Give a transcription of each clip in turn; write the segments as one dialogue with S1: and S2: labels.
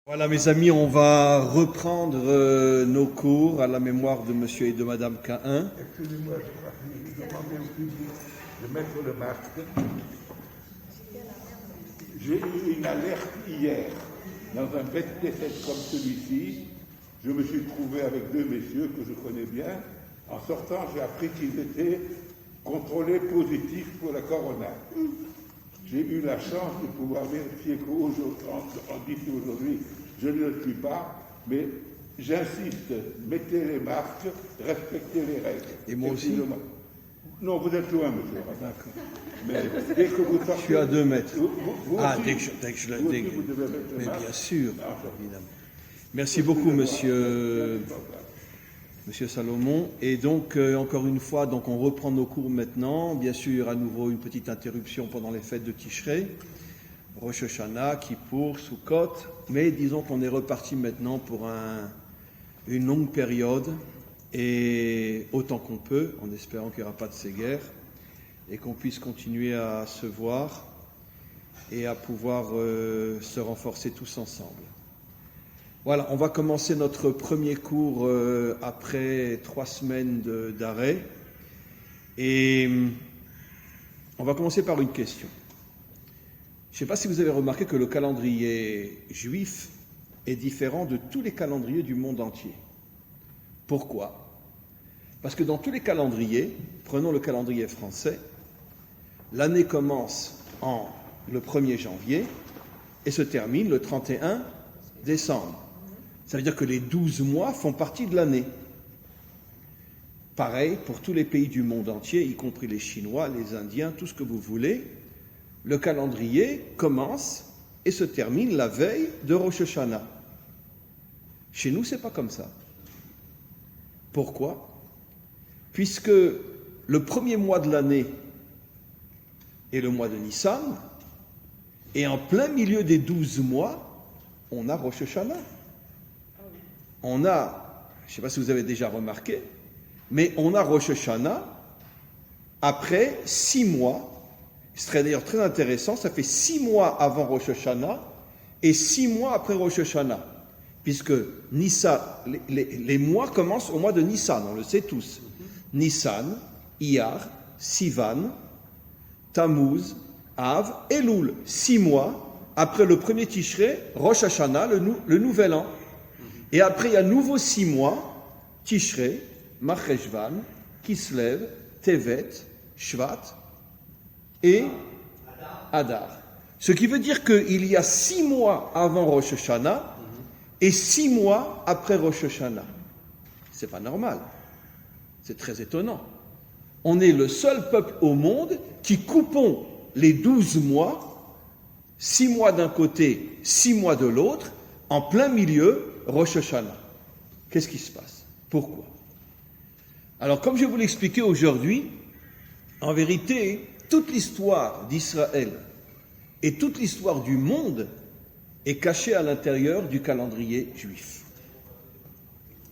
S1: Voilà mes amis, on va reprendre nos cours à la mémoire de monsieur et de madame Cahin.
S2: Excusez-moi, je crois que j'ai demandé au public de mettre le masque. J'ai eu une alerte hier dans un bête-tête comme celui-ci. Je me suis trouvé avec deux messieurs que je connais bien. En sortant, j'ai appris qu'ils étaient contrôlés positifs pour la corona. J'ai eu la chance de pouvoir vérifier d'ici aujourd'hui, je ne le suis pas, mais j'insiste, mettez les masques, respectez les règles.
S1: Et moi aussi?
S2: Non, vous êtes loin, monsieur.
S1: D'accord.
S2: Mais dès que vous sortez...
S1: Je suis à 2 mètres.
S2: Vous
S1: Ah,
S2: aussi,
S1: dès que je le...
S2: vous aussi, vous devez mettre le
S1: Mais
S2: masque.
S1: bien sûr,
S2: Ah,
S1: évidemment. Merci beaucoup, monsieur Salomon. Et donc, encore une fois, donc on reprend nos cours maintenant. Bien sûr, à nouveau, une petite interruption pendant les fêtes de Tishrei, Rosh Hashanah, Kippour, Sukkot. Mais disons qu'on est reparti maintenant pour une longue période, et autant qu'on peut, en espérant qu'il n'y aura pas de ces guerres, et qu'on puisse continuer à se voir et à pouvoir se renforcer tous ensemble. Voilà, on va commencer notre premier cours après 3 semaines d'arrêt. Et on va commencer par une question. Je ne sais pas si vous avez remarqué que le calendrier juif est différent de tous les calendriers du monde entier. Pourquoi? Parce que dans tous les calendriers, prenons le calendrier français, l'année commence le 1er janvier et se termine le 31 décembre. Ça veut dire que les 12 mois font partie de l'année. Pareil pour tous les pays du monde entier, y compris les Chinois, les Indiens, tout ce que vous voulez. Le calendrier commence et se termine la veille de Rosh Hashanah. Chez nous, c'est pas comme ça. Pourquoi? Puisque le premier mois de l'année est le mois de Nissan, et en plein milieu des 12 mois, on a Rosh Hashanah. On a, je ne sais pas si vous avez déjà remarqué, mais on a Rosh Hashanah après 6 mois. Ce serait d'ailleurs très intéressant, ça fait 6 mois avant Rosh Hashanah et 6 mois après Rosh Hashanah. Puisque Nissan, les mois commencent au mois de Nissan, on le sait tous. Nissan, Iyar, Sivan, Tammuz, Av, Elul. 6 mois après le premier Tishrei, Rosh Hashanah, le nouvel an. Et après, il y a nouveau 6 mois, Tishrei, Marcheshvan, Kislev, Tevet, Shvat et Adar. Ce qui veut dire qu'il y a 6 mois avant Rosh Hashanah et 6 mois après Rosh Hashanah. C'est pas normal. C'est très étonnant. On est le seul peuple au monde qui coupons les 12 mois, 6 mois d'un côté, 6 mois de l'autre, en plein milieu, Rosh Hashanah. Qu'est-ce qui se passe? Pourquoi? Alors, comme je vais vous l'expliquer aujourd'hui, en vérité, toute l'histoire d'Israël et toute l'histoire du monde est cachée à l'intérieur du calendrier juif.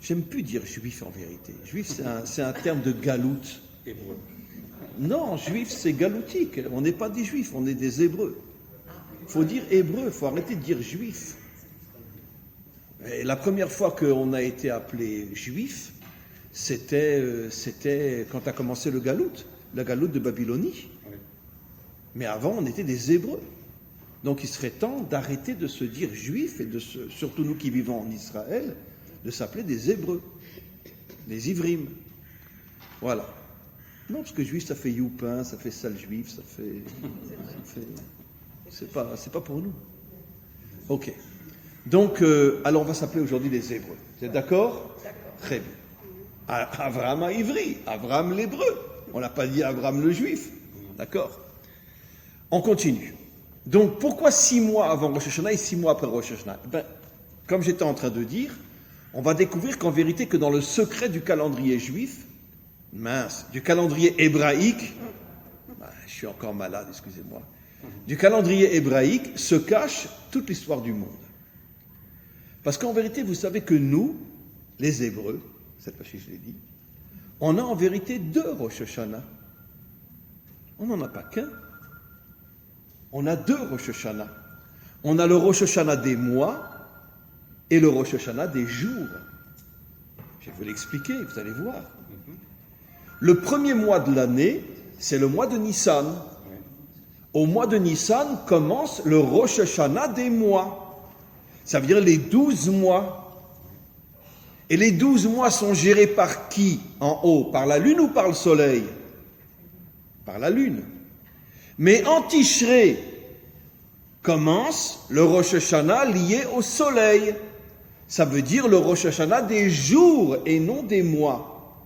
S1: J'aime plus dire juif en vérité. Juif, c'est un terme de galoute.
S2: Hébreu.
S1: Non, juif, c'est galoutique. On n'est pas des juifs, on est des hébreux. Il faut dire hébreu, il faut arrêter de dire juif. Et la première fois qu'on a été appelé juif, c'était quand a commencé la galoute de Babylonie.
S2: Oui.
S1: Mais avant, on était des Hébreux. Donc il serait temps d'arrêter de se dire juif et surtout nous qui vivons en Israël, de s'appeler des Hébreux, des Ivrim. Voilà. Non, parce que juif, ça fait youpin, ça fait sale juif, ça fait... C'est pas pour nous. Ok. Donc, alors on va s'appeler aujourd'hui les Hébreux. Vous êtes d'accord? Très bien. Abraham a Ivri, Abraham l'Hébreu. On n'a pas dit Abraham le Juif. D'accord? On continue. Donc, pourquoi 6 mois avant Rosh Hashanah et 6 mois après Rosh Hashanah? Comme j'étais en train de dire, on va découvrir qu'en vérité, que dans le secret du calendrier juif, du calendrier hébraïque, je suis encore malade, excusez-moi, du calendrier hébraïque se cache toute l'histoire du monde. Parce qu'en vérité, vous savez que nous, les Hébreux, cette fois-ci je l'ai dit, on a en vérité 2 Rosh Hashanah. On n'en a pas qu'un. On a 2 Rosh Hashanah. On a le Rosh Hashanah des mois et le Rosh Hashanah des jours. Je vais vous l'expliquer, vous allez voir. Le premier mois de l'année, c'est le mois de Nissan. Au mois de Nissan commence le Rosh Hashanah des mois. Ça veut dire les 12 mois. Et les 12 mois sont gérés par qui en haut? Par la lune ou par le soleil? Par la lune. Mais en Tishré commence le Rosh Hashanah lié au soleil. Ça veut dire le Rosh Hashanah des jours et non des mois.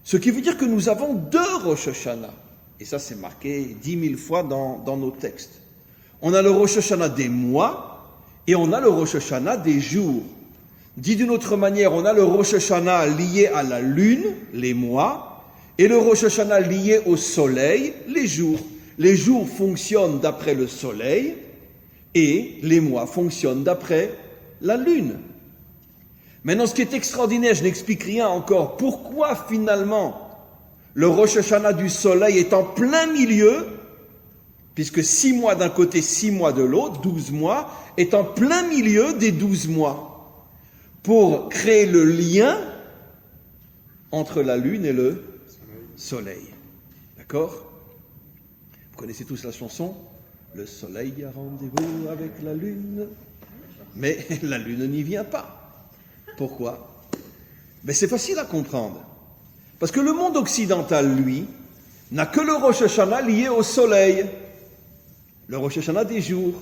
S1: Ce qui veut dire que nous avons 2 Rosh Hashanah. Et ça, c'est marqué 10 000 fois dans nos textes. On a le Rosh Hashanah des mois et on a le Rosh Hashanah des jours. Dit d'une autre manière, on a le Rosh Hashanah lié à la lune, les mois, et le Rosh Hashanah lié au soleil, les jours. Les jours fonctionnent d'après le soleil et les mois fonctionnent d'après la lune. Maintenant, ce qui est extraordinaire, je n'explique rien encore. Pourquoi finalement le Rosh Hashanah du soleil est en plein milieu, puisque 6 mois d'un côté, 6 mois de l'autre, 12 mois, est en plein milieu des 12 mois, pour créer le lien entre la lune et le soleil. D'accord? Vous connaissez tous la chanson? Le soleil a rendez-vous avec la lune, mais la lune n'y vient pas. Pourquoi? Mais c'est facile à comprendre. Parce que le monde occidental, lui, n'a que le Rosh Hashanah lié au soleil, le Rosh Hashanah des jours.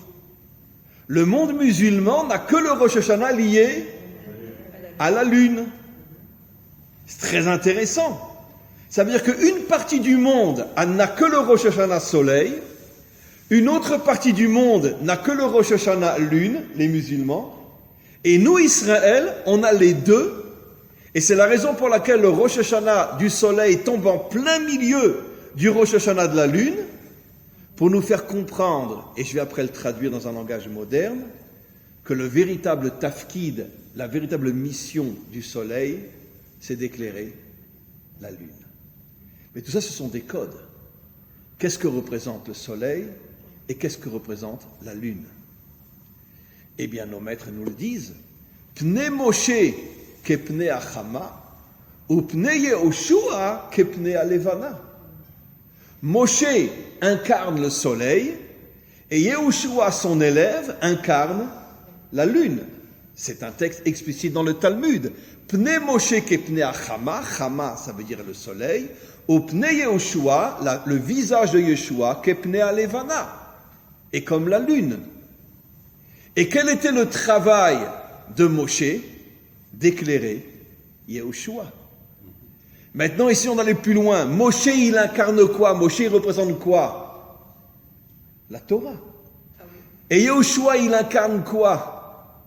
S1: Le monde musulman n'a que le Rosh Hashanah lié à la lune. C'est très intéressant. Ça veut dire qu'une partie du monde n'a que le Rosh Hashanah soleil, une autre partie du monde n'a que le Rosh Hashanah lune, les musulmans, et nous, Israël, on a les deux. Et c'est la raison pour laquelle le Rosh Hashanah du soleil tombe en plein milieu du Rosh Hashanah de la lune, pour nous faire comprendre, et je vais après le traduire dans un langage moderne, que le véritable tafkid, la véritable mission du soleil, c'est d'éclairer la lune. Mais tout ça, ce sont des codes. Qu'est-ce que représente le soleil et qu'est-ce que représente la lune? Eh bien, nos maîtres nous le disent. Pnei Moshe kepnei Achama, ou pnei Yehoshua kepnei Alevana. Moshe incarne le soleil, et Yehoshua, son élève, incarne la lune. C'est un texte explicite dans le Talmud. Pnei Moshe kepnei Achama, Chama, ça veut dire le soleil, ou pnei Yehoshua, le visage de Yeshua, kepnei Alevana, et comme la lune. Et quel était le travail de Moshe? D'éclairer Yehoshua. Maintenant, ici, on allait plus loin. Moshe, il incarne quoi? Moshe, il représente quoi? La Torah. Et Yehoshua, il incarne quoi?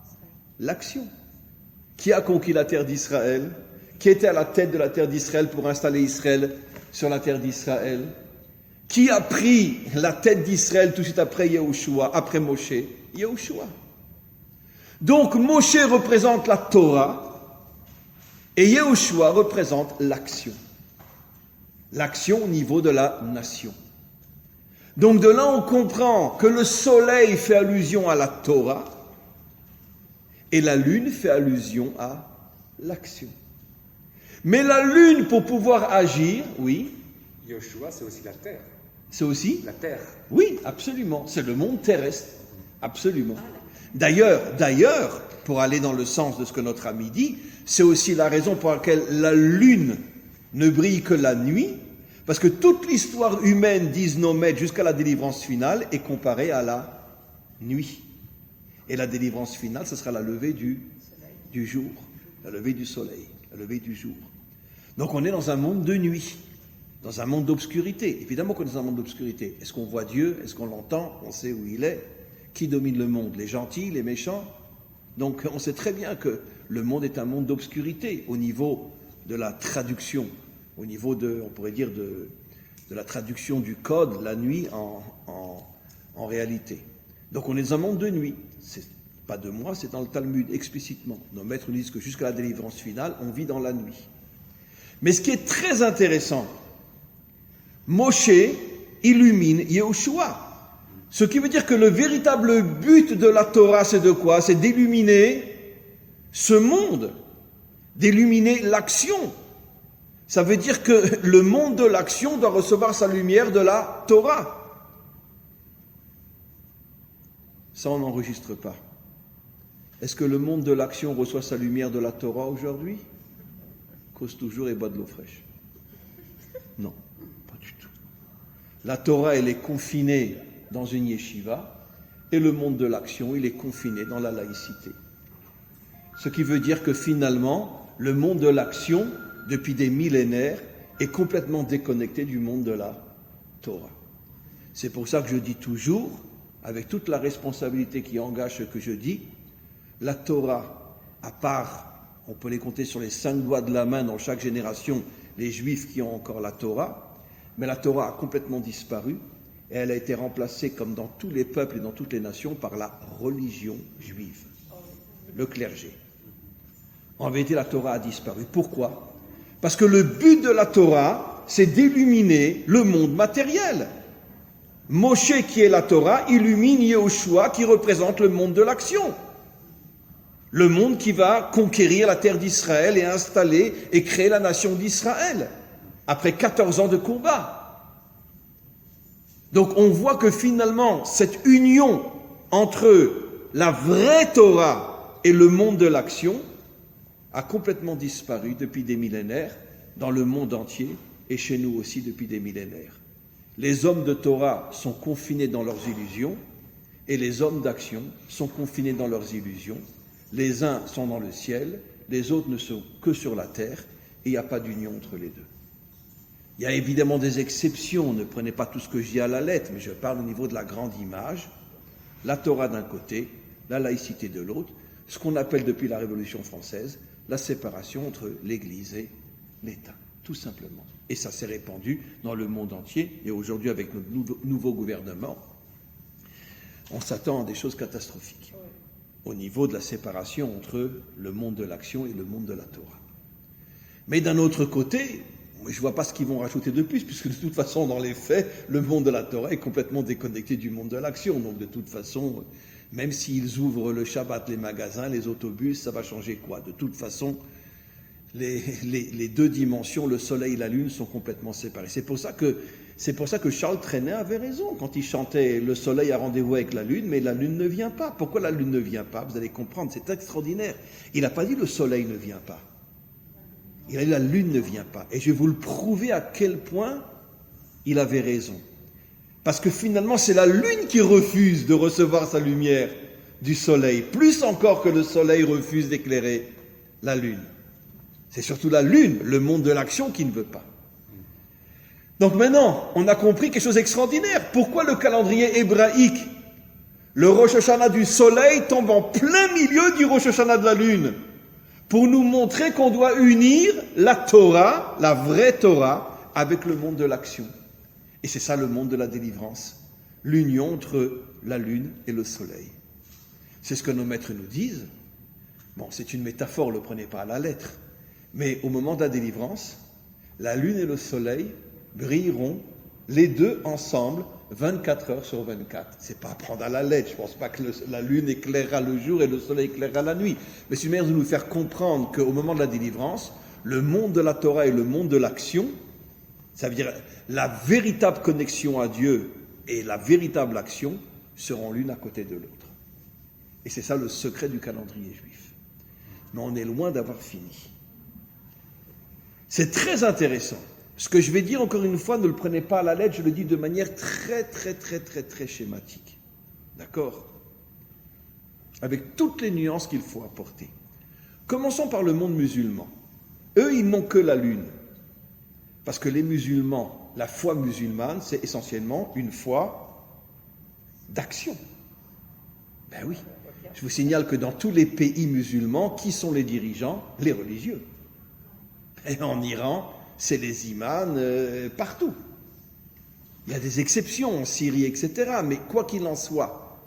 S1: L'action. Qui a conquis la terre d'Israël? Qui était à la tête de la terre d'Israël pour installer Israël sur la terre d'Israël? Qui a pris la tête d'Israël tout de suite après Yehoshua, après Moshe? Yehoshua. Donc Moshe représente la Torah et Yehoshua représente l'action. L'action au niveau de la nation. Donc de là on comprend que le soleil fait allusion à la Torah et la lune fait allusion à l'action. Mais la lune, pour pouvoir agir, oui.
S3: Yehoshua, c'est aussi la terre.
S1: C'est aussi
S3: la terre.
S1: Oui, absolument. C'est le monde terrestre. Absolument. D'ailleurs, pour aller dans le sens de ce que notre ami dit, c'est aussi la raison pour laquelle la lune ne brille que la nuit, parce que toute l'histoire humaine, disent nos maîtres, jusqu'à la délivrance finale, est comparée à la nuit. Et la délivrance finale, ce sera la levée du jour, la levée du soleil, la levée du jour. Donc on est dans un monde de nuit, dans un monde d'obscurité. Évidemment qu'on est dans un monde d'obscurité. Est-ce qu'on voit Dieu? Est-ce qu'on l'entend? On sait où il est. Qui domine le monde? Les gentils, les méchants? Donc on sait très bien que le monde est un monde d'obscurité au niveau de la traduction, au niveau de, on pourrait dire, de la traduction du code, la nuit en réalité. Donc on est dans un monde de nuit. C'est pas de moi, c'est dans le Talmud explicitement. Nos maîtres nous disent que jusqu'à la délivrance finale, on vit dans la nuit. Mais ce qui est très intéressant, Moshe illumine Yehoshua. Ce qui veut dire que le véritable but de la Torah, c'est de quoi? C'est d'illuminer ce monde, d'illuminer l'action. Ça veut dire que le monde de l'action doit recevoir sa lumière de la Torah. Ça, on n'enregistre pas. Est-ce que le monde de l'action reçoit sa lumière de la Torah aujourd'hui? Cause toujours et boit de l'eau fraîche. Non, pas du tout. La Torah, elle est confinée dans une yeshiva, et le monde de l'action, il est confiné dans la laïcité. Ce qui veut dire que finalement, le monde de l'action, depuis des millénaires, est complètement déconnecté du monde de la Torah. C'est pour ça que je dis toujours, avec toute la responsabilité qui engage ce que je dis, la Torah, à part, on peut les compter sur les 5 doigts de la main dans chaque génération, les Juifs qui ont encore la Torah, mais la Torah a complètement disparu et elle a été remplacée, comme dans tous les peuples et dans toutes les nations, par la religion juive, le clergé. En vérité, la Torah a disparu. Pourquoi? Parce que le but de la Torah, c'est d'illuminer le monde matériel. Moshe, qui est la Torah, illumine Yehoshua, qui représente le monde de l'action. Le monde qui va conquérir la terre d'Israël et installer et créer la nation d'Israël, après 14 ans de combat. Donc on voit que finalement, cette union entre la vraie Torah et le monde de l'action a complètement disparu depuis des millénaires dans le monde entier et chez nous aussi depuis des millénaires. Les hommes de Torah sont confinés dans leurs illusions et les hommes d'action sont confinés dans leurs illusions. Les uns sont dans le ciel, les autres ne sont que sur la terre et il n'y a pas d'union entre les deux. Il y a évidemment des exceptions, ne prenez pas tout ce que je dis à la lettre, mais je parle au niveau de la grande image. La Torah d'un côté, la laïcité de l'autre, ce qu'on appelle depuis la Révolution française la séparation entre l'Église et l'État, tout simplement. Et ça s'est répandu dans le monde entier, et aujourd'hui avec notre nouveau gouvernement, on s'attend à des choses catastrophiques au niveau de la séparation entre le monde de l'action et le monde de la Torah. Mais d'un autre côté, je ne vois pas ce qu'ils vont rajouter de plus, puisque de toute façon, dans les faits, le monde de la Torah est complètement déconnecté du monde de l'action. Donc de toute façon, même s'ils ouvrent le Shabbat, les magasins, les autobus, ça va changer quoi? De toute façon, les deux dimensions, le soleil et la lune, sont complètement séparés. C'est pour ça que Charles Trenet avait raison quand il chantait « Le soleil a rendez-vous avec la lune, mais la lune ne vient pas ». Pourquoi la lune ne vient pas? Vous allez comprendre, c'est extraordinaire. Il n'a pas dit « le soleil ne vient pas ». Il a dit « la lune ne vient pas ». Et je vais vous le prouver à quel point il avait raison. Parce que finalement, c'est la lune qui refuse de recevoir sa lumière du soleil, plus encore que le soleil refuse d'éclairer la lune. C'est surtout la lune, le monde de l'action, qui ne veut pas. Donc maintenant, on a compris quelque chose d'extraordinaire. Pourquoi le calendrier hébraïque, le Rosh Hashanah du soleil, tombe en plein milieu du Rosh Hashanah de la lune? Pour nous montrer qu'on doit unir la Torah, la vraie Torah, avec le monde de l'action. Et c'est ça le monde de la délivrance, l'union entre la lune et le soleil. C'est ce que nos maîtres nous disent. Bon, c'est une métaphore, ne le prenez pas à la lettre. Mais au moment de la délivrance, la lune et le soleil brilleront les deux ensemble 24 heures sur 24. C'est pas à prendre à la lettre. Je pense pas que la lune éclairera le jour et le soleil éclairera la nuit. Mais c'est une manière de nous faire comprendre qu'au moment de la délivrance, le monde de la Torah et le monde de l'action, ça veut dire la véritable connexion à Dieu et la véritable action seront l'une à côté de l'autre. Et c'est ça le secret du calendrier juif. Mais on est loin d'avoir fini. C'est très intéressant. Ce que je vais dire, encore une fois, ne le prenez pas à la lettre, je le dis de manière très schématique. D'accord? Avec toutes les nuances qu'il faut apporter. Commençons par le monde musulman. Eux, ils n'ont que la lune. Parce que les musulmans, la foi musulmane, c'est essentiellement une foi d'action. Ben oui. Je vous signale que dans tous les pays musulmans, qui sont les dirigeants? Les religieux. Et en Iran, c'est les imams partout. Il y a des exceptions en Syrie, etc. Mais quoi qu'il en soit,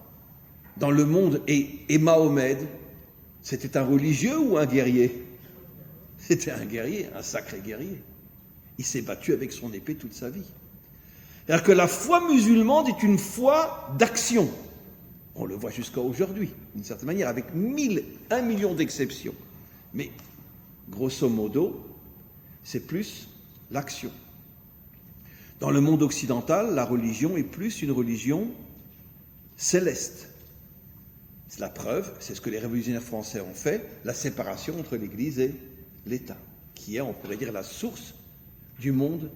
S1: dans le monde, et Mahomet, c'était un religieux ou un guerrier? C'était un guerrier, un sacré guerrier. Il s'est battu avec son épée toute sa vie. C'est-à-dire que la foi musulmane est une foi d'action. On le voit jusqu'à aujourd'hui, d'une certaine manière, avec 1 million d'exceptions. Mais, grosso modo, c'est plus l'action. Dans le monde occidental, la religion est plus une religion céleste. C'est la preuve, c'est ce que les révolutionnaires français ont fait, la séparation entre l'Église et l'État, qui est, on pourrait dire, la source du monde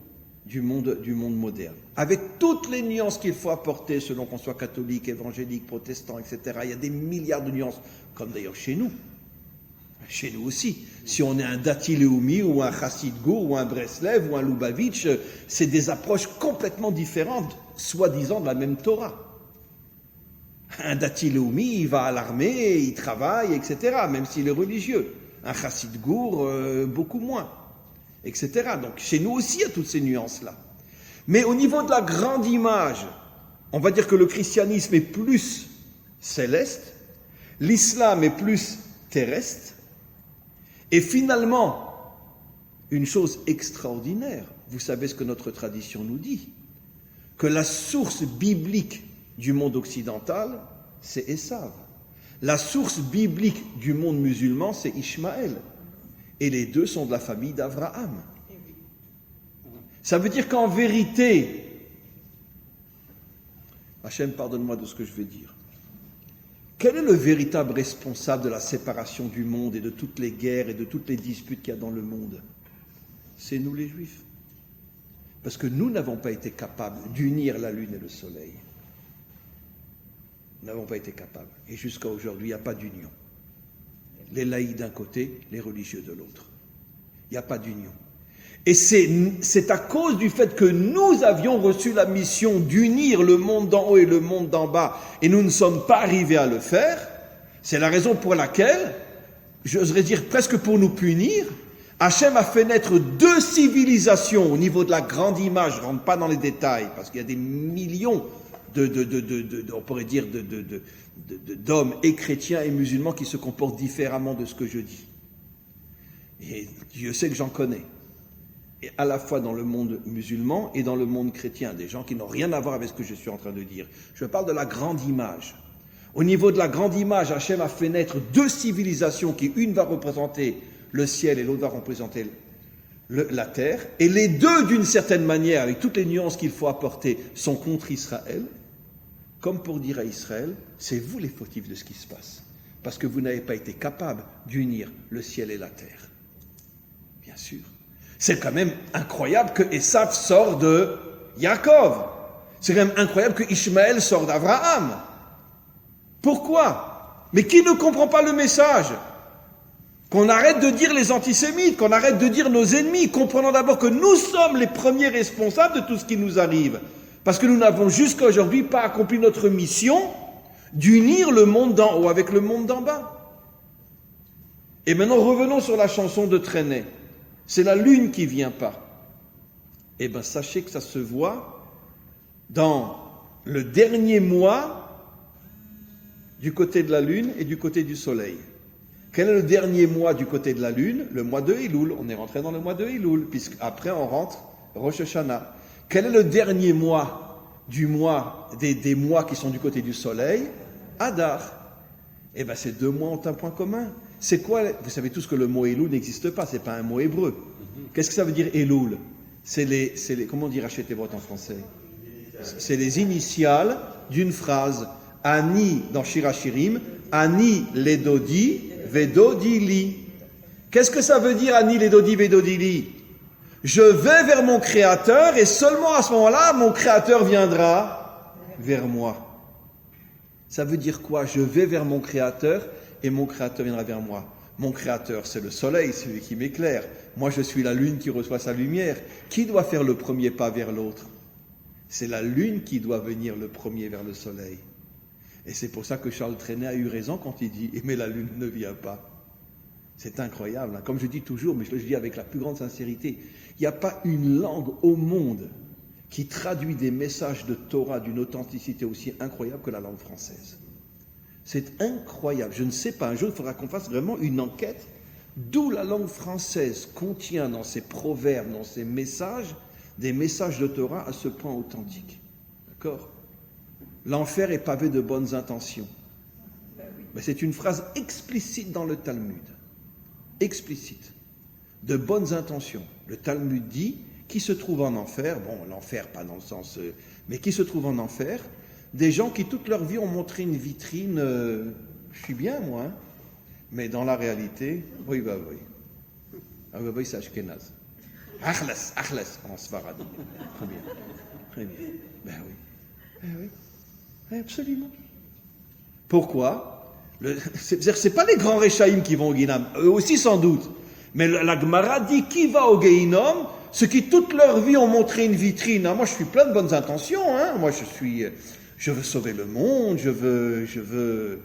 S1: moderne. Avec toutes les nuances qu'il faut apporter, selon qu'on soit catholique, évangélique, protestant, etc. Il y a des milliards de nuances, comme d'ailleurs chez nous. Chez nous aussi. Si on est un Dati Leumi ou un Chassid Gour ou un Breslev ou un Lubavitch, c'est des approches complètement différentes, soi-disant de la même Torah. Un Dati Leumi, il va à l'armée, il travaille, etc., même s'il est religieux. Un Chassid Gour, beaucoup moins, etc. Donc chez nous aussi, il y a toutes ces nuances-là. Mais au niveau de la grande image, on va dire que le christianisme est plus céleste, l'islam est plus terrestre, et finalement, une chose extraordinaire, vous savez ce que notre tradition nous dit, que la source biblique du monde occidental, c'est Esav. La source biblique du monde musulman, c'est Ishmaël. Et les deux sont de la famille d'Abraham. Ça veut dire qu'en vérité, Hachem, pardonne-moi de ce que je vais dire. Quel est le véritable responsable de la séparation du monde et de toutes les guerres et de toutes les disputes qu'il y a dans le monde? C'est nous les Juifs. Parce que nous n'avons pas été capables d'unir la lune et le soleil. Nous n'avons pas été capables. Et jusqu'à aujourd'hui, il n'y a pas d'union. Les laïcs d'un côté, les religieux de l'autre. Il n'y a pas d'union. Et c'est à cause du fait que nous avions reçu la mission d'unir le monde d'en haut et le monde d'en bas, et nous ne sommes pas arrivés à le faire. C'est la raison pour laquelle, j'oserais dire presque pour nous punir, Hachem a fait naître 2 civilisations au niveau de la grande image. Je ne rentre pas dans les détails, parce qu'il y a des millions on pourrait dire, d'hommes et chrétiens et musulmans qui se comportent différemment de ce que je dis. Et Dieu sait que j'en connais. Et à la fois dans le monde musulman et dans le monde chrétien, des gens qui n'ont rien à voir avec ce que je suis en train de dire. Je parle de la grande image. Au niveau de la grande image, Hachem a fait naître 2 civilisations qui, une va représenter le ciel et l'autre va représenter la terre. Et les deux, d'une certaine manière, avec toutes les nuances qu'il faut apporter, sont contre Israël. Comme pour dire à Israël, c'est vous les fautifs de ce qui se passe. Parce que vous n'avez pas été capables d'unir le ciel et la terre. Bien sûr. C'est quand même incroyable que Esav sort de Yaakov. C'est quand même incroyable que Ishmaël sort d'Abraham. Pourquoi? Mais qui ne comprend pas le message? Qu'on arrête de dire les antisémites, qu'on arrête de dire nos ennemis, comprenant d'abord que nous sommes les premiers responsables de tout ce qui nous arrive. Parce que nous n'avons jusqu'à aujourd'hui pas accompli notre mission d'unir le monde d'en haut avec le monde d'en bas. Et maintenant revenons sur la chanson de Trenet. C'est la lune qui vient pas. Eh bien, sachez que ça se voit dans le dernier mois du côté de la lune et du côté du soleil. Quel est le dernier mois du côté de la lune? Le mois de Elul. On est rentré dans le mois de Elul, puisqu'après on rentre Rosh Hashanah. Quel est le dernier mois des mois qui sont du côté du soleil? Adar. Eh bien, ces 2 mois ont un point commun. C'est quoi? Vous savez tous que le mot Elul n'existe pas, c'est pas un mot hébreu. Qu'est-ce que ça veut dire Elul? C'est les comment dire Hachetevot en français? C'est les initiales d'une phrase. Ani dans Shir Hashirim, Ani ledodi vedodili. Qu'est-ce que ça veut dire Ani ledodi vedodili? Je vais vers mon Créateur et seulement à ce moment-là, mon Créateur viendra vers moi. Ça veut dire quoi? Je vais vers mon Créateur et mon Créateur viendra vers moi. Mon Créateur, c'est le soleil, c'est celui qui m'éclaire. Moi, je suis la lune qui reçoit sa lumière. Qui doit faire le premier pas vers l'autre? C'est la lune qui doit venir le premier vers le soleil. Et c'est pour ça que Charles Trenet a eu raison quand il dit « Mais la lune ne vient pas ». C'est incroyable. Hein. Comme je dis toujours, mais je le dis avec la plus grande sincérité, il n'y a pas une langue au monde qui traduit des messages de Torah d'une authenticité aussi incroyable que la langue française. C'est incroyable. Je ne sais pas, un jour, il faudra qu'on fasse vraiment une enquête d'où la langue française contient dans ses proverbes, dans ses messages, des messages de Torah à ce point authentiques. D'accord ? L'enfer est pavé de bonnes intentions. Mais c'est une phrase explicite dans le Talmud. Explicite. De bonnes intentions. Le Talmud dit, qui se trouve en enfer, bon, l'enfer pas dans le sens, mais qui se trouve en enfer, des gens qui toute leur vie ont montré une vitrine, je suis bien moi, hein, mais dans la réalité, oui, c'est Ashkenaz. Achlas, en Sfarad. Très bien. Ben oui. Absolument. Pourquoi? C'est pas les grands Réchaïm qui vont au Guinam, eux aussi sans doute. Mais la Gemara dit qui va au Guéhinom? Ceux qui toute leur vie ont montré une vitrine. Ah, moi je suis plein de bonnes intentions, hein. Moi je veux sauver le monde, je veux,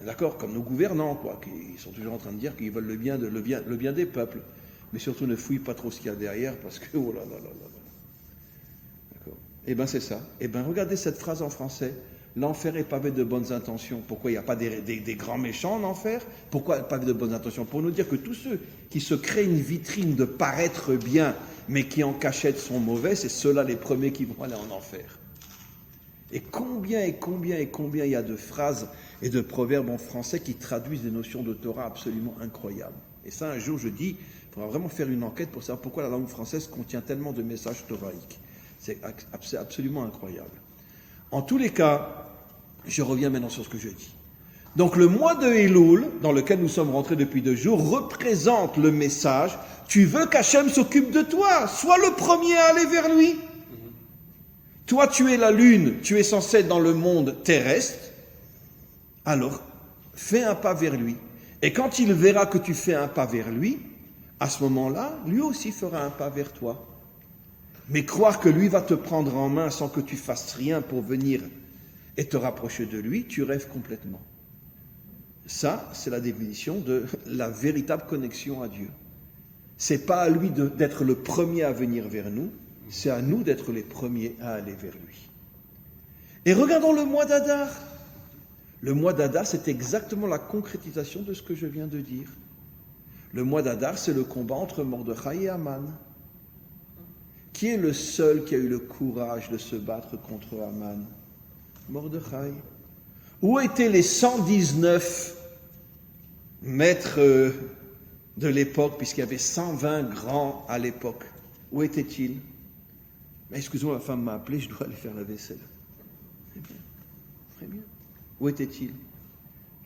S1: d'accord, comme nos gouvernants, quoi, qui sont toujours en train de dire qu'ils veulent le bien des peuples. Mais surtout ne fouille pas trop ce qu'il y a derrière, parce que, oh là là là là. D'accord. Eh bien c'est ça. Eh bien regardez cette phrase en français. L'enfer est pavé de bonnes intentions. Pourquoi il n'y a pas des grands méchants en enfer? Pourquoi pavé de bonnes intentions? Pour nous dire que tous ceux qui se créent une vitrine de paraître bien, mais qui en cachette sont mauvais, c'est ceux-là les premiers qui vont aller en enfer. Et combien il y a de phrases et de proverbes en français qui traduisent des notions de Torah absolument incroyables. Et ça, un jour, je dis, il faudra vraiment faire une enquête pour savoir pourquoi la langue française contient tellement de messages torahïques. C'est absolument incroyable. En tous les cas, je reviens maintenant sur ce que je dis. Donc le mois de Elul, dans lequel nous sommes rentrés depuis 2 jours, représente le message « Tu veux qu'Hachem s'occupe de toi, sois le premier à aller vers lui. Toi, tu es la lune, tu es censé être dans le monde terrestre, alors fais un pas vers lui. Et quand il verra que tu fais un pas vers lui, à ce moment-là, lui aussi fera un pas vers toi. Mais croire que lui va te prendre en main sans que tu fasses rien pour venir et te rapprocher de lui, tu rêves complètement. Ça, c'est la définition de la véritable connexion à Dieu. C'est pas à lui d'être le premier à venir vers nous, c'est à nous d'être les premiers à aller vers lui. Et regardons le mois d'Adar. Le mois d'Adar, c'est exactement la concrétisation de ce que je viens de dire. Le mois d'Adar, c'est le combat entre Mordechai et Haman. Qui est le seul qui a eu le courage de se battre contre Haman? Mordechai. Où étaient les 119 maîtres de l'époque, puisqu'il y avait 120 grands à l'époque? Où étaient-ils? Excusez-moi, ma femme m'a appelé, je dois aller faire la vaisselle. Très bien. Où était-il?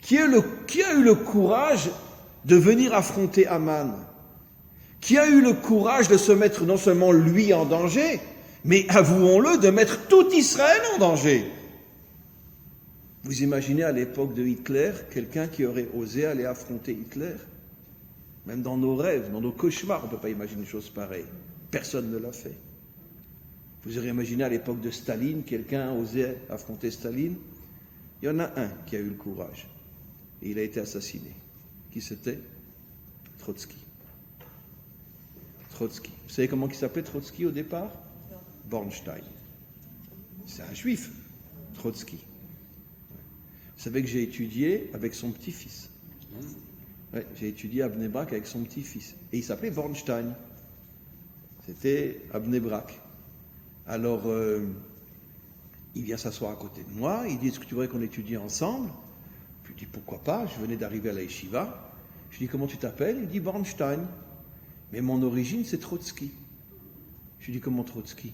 S1: Qui a eu le courage de venir affronter Haman? Qui a eu le courage de se mettre non seulement lui en danger, mais avouons-le, de mettre tout Israël en danger? Vous imaginez à l'époque de Hitler, quelqu'un qui aurait osé aller affronter Hitler? Même dans nos rêves, dans nos cauchemars, on ne peut pas imaginer une chose pareille. Personne ne l'a fait. Vous auriez imaginé à l'époque de Staline, quelqu'un osait affronter Staline? Il y en a un qui a eu le courage. Et il a été assassiné. Qui c'était? Trotsky. Trotsky. Vous savez comment il s'appelait Trotsky au départ? Bornstein. C'est un juif, Trotsky. Vous savez que j'ai étudié avec son petit-fils. Ouais, j'ai étudié à Bnei Brak avec son petit-fils. Et il s'appelait Bornstein. C'était à Bnei Brak. Alors, il vient s'asseoir à côté de moi. Il dit, est-ce que tu voudrais qu'on étudie ensemble? Je lui dis, pourquoi pas? Je venais d'arriver à la yeshiva. Je lui dis, comment tu t'appelles? Il dit, Bornstein. Mais mon origine, c'est Trotsky. Je lui dis, comment Trotsky?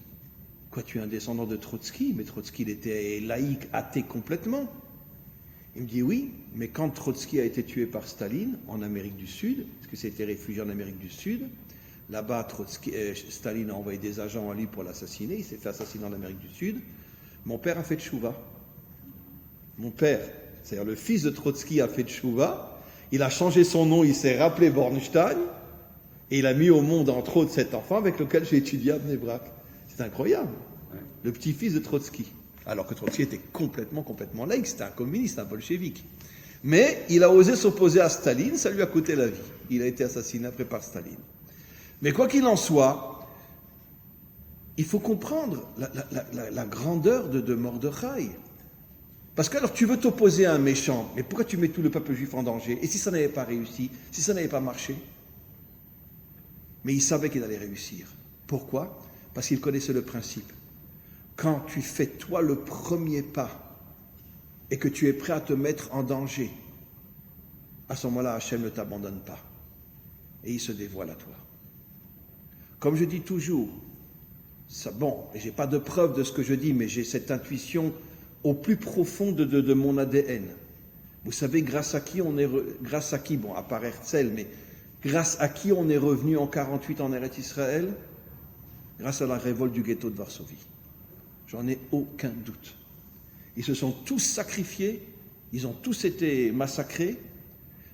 S1: Quoi, tu es un descendant de Trotsky? Mais Trotsky, il était laïque, athée complètement. Il me dit, oui, mais quand Trotsky a été tué par Staline, en Amérique du Sud, parce que c'était réfugié en Amérique du Sud, là-bas, Staline a envoyé des agents à lui pour l'assassiner, il s'est fait assassiner en Amérique du Sud. Mon père a fait tchouva. Mon père, c'est-à-dire le fils de Trotsky, a fait tchouva. Il a changé son nom, il s'est rappelé Bornstein, et il a mis au monde, entre autres, cet enfant avec lequel j'ai étudié à Bnei Brak. C'est incroyable. Le petit-fils de Trotsky. Alors que Trotsky était complètement laïque, c'était un communiste, un bolchevique. Mais il a osé s'opposer à Staline, ça lui a coûté la vie. Il a été assassiné après par Staline. Mais quoi qu'il en soit, il faut comprendre la grandeur de Mordechai. Parce que alors tu veux t'opposer à un méchant, mais pourquoi tu mets tout le peuple juif en danger? Et si ça n'avait pas réussi, si ça n'avait pas marché? Mais il savait qu'il allait réussir. Pourquoi? Parce qu'il connaissait le principe. Quand tu fais toi le premier pas et que tu es prêt à te mettre en danger, à ce moment-là, Hachem ne t'abandonne pas. Et il se dévoile à toi. Comme je dis toujours, et j'ai pas de preuve de ce que je dis, mais j'ai cette intuition au plus profond de mon ADN. Vous savez, grâce à qui, à part Herzl, mais grâce à qui on est revenu en 48 en Eretz Israël? Grâce à la révolte du ghetto de Varsovie. J'en ai aucun doute. Ils se sont tous sacrifiés, ils ont tous été massacrés,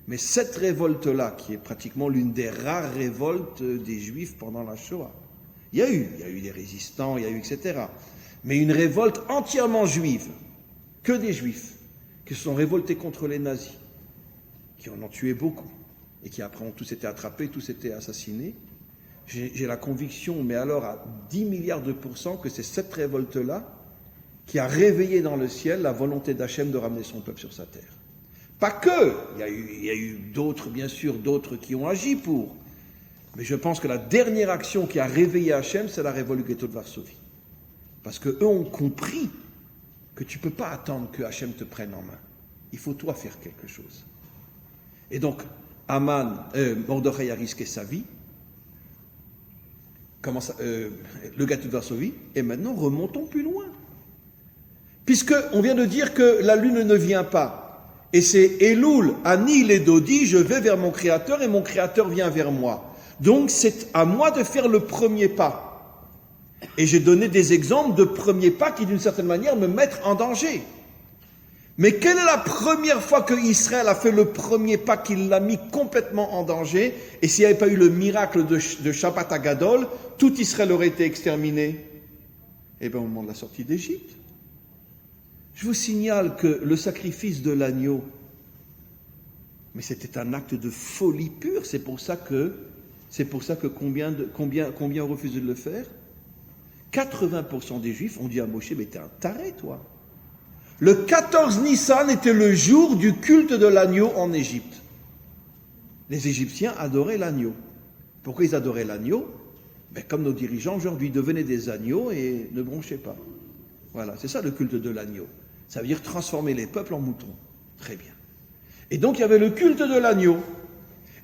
S1: mais cette révolte-là, qui est pratiquement l'une des rares révoltes des Juifs pendant la Shoah, il y a eu des résistants, il y a eu etc. Mais une révolte entièrement juive, que des Juifs, qui se sont révoltés contre les nazis, qui en ont tué beaucoup, et qui après ont tous été attrapés, tous été assassinés. J'ai la conviction, mais alors à 10 milliards de pourcents, que c'est cette révolte-là qui a réveillé dans le ciel la volonté d'Hachem de ramener son peuple sur sa terre. Pas que, il y a eu d'autres, bien sûr, d'autres qui ont agi pour. Mais je pense que la dernière action qui a réveillé Hachem, c'est la révolte du ghetto de Varsovie. Parce qu'eux ont compris que tu ne peux pas attendre que Hachem te prenne en main. Il faut toi faire quelque chose. Et donc, Mordechai a risqué sa vie, le ghetto de Varsovie, et maintenant remontons plus loin. Puisqu'on vient de dire que la lune ne vient pas. Et c'est Elul, Ani, Ledodi, je vais vers mon Créateur et mon Créateur vient vers moi. Donc c'est à moi de faire le premier pas. Et j'ai donné des exemples de premiers pas qui d'une certaine manière me mettent en danger. Mais quelle est la première fois que Israël a fait le premier pas qui l'a mis complètement en danger? Et s'il n'y avait pas eu le miracle de Shabbat Agadol, tout Israël aurait été exterminé? Eh bien au moment de la sortie d'Égypte. Je vous signale que le sacrifice de l'agneau, mais c'était un acte de folie pure. C'est pour ça que combien ont refusé de le faire? 80% des Juifs ont dit à Moshe, mais t'es un taré, toi. Le 14 Nissan était le jour du culte de l'agneau en Égypte. Les Égyptiens adoraient l'agneau. Pourquoi ils adoraient l'agneau? Ben, comme nos dirigeants aujourd'hui devenaient des agneaux et ne bronchaient pas. Voilà, c'est ça le culte de l'agneau. Ça veut dire transformer les peuples en moutons. Très bien. Et donc il y avait le culte de l'agneau.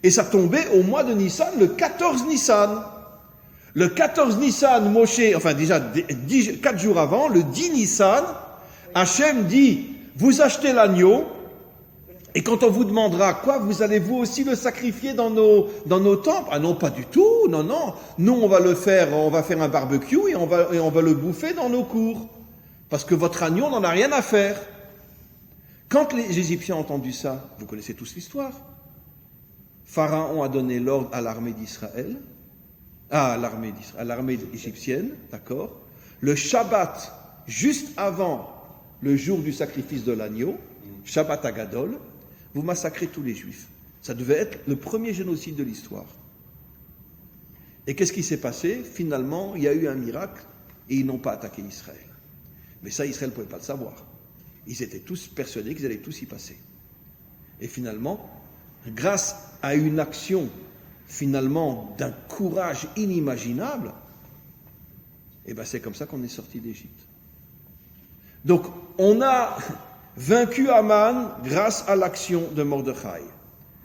S1: Et ça tombait au mois de Nissan, le 14 Nissan. Le 14 Nissan, Moshe, enfin déjà 4 jours avant, le 10 Nissan, Hachem dit, vous achetez l'agneau, et quand on vous demandera quoi, vous allez vous aussi le sacrifier dans nos temples? Ah non, pas du tout, non. Nous on va faire un barbecue et on va le bouffer dans nos cours. Parce que votre agneau, on n'en a rien à faire. Quand les Égyptiens ont entendu ça, vous connaissez tous l'histoire. Pharaon a donné l'ordre à l'armée d'Israël, à l'armée égyptienne, d'accord. Le Shabbat, juste avant le jour du sacrifice de l'agneau, Shabbat Agadol, vous massacrez tous les Juifs. Ça devait être le premier génocide de l'histoire. Et qu'est-ce qui s'est passé? Finalement, il y a eu un miracle et ils n'ont pas attaqué Israël. Mais ça, Israël ne pouvait pas le savoir. Ils étaient tous persuadés qu'ils allaient tous y passer. Et finalement, grâce à une action, finalement, d'un courage inimaginable, et ben c'est comme ça qu'on est sorti d'Égypte. Donc, on a vaincu Haman grâce à l'action de Mordechai.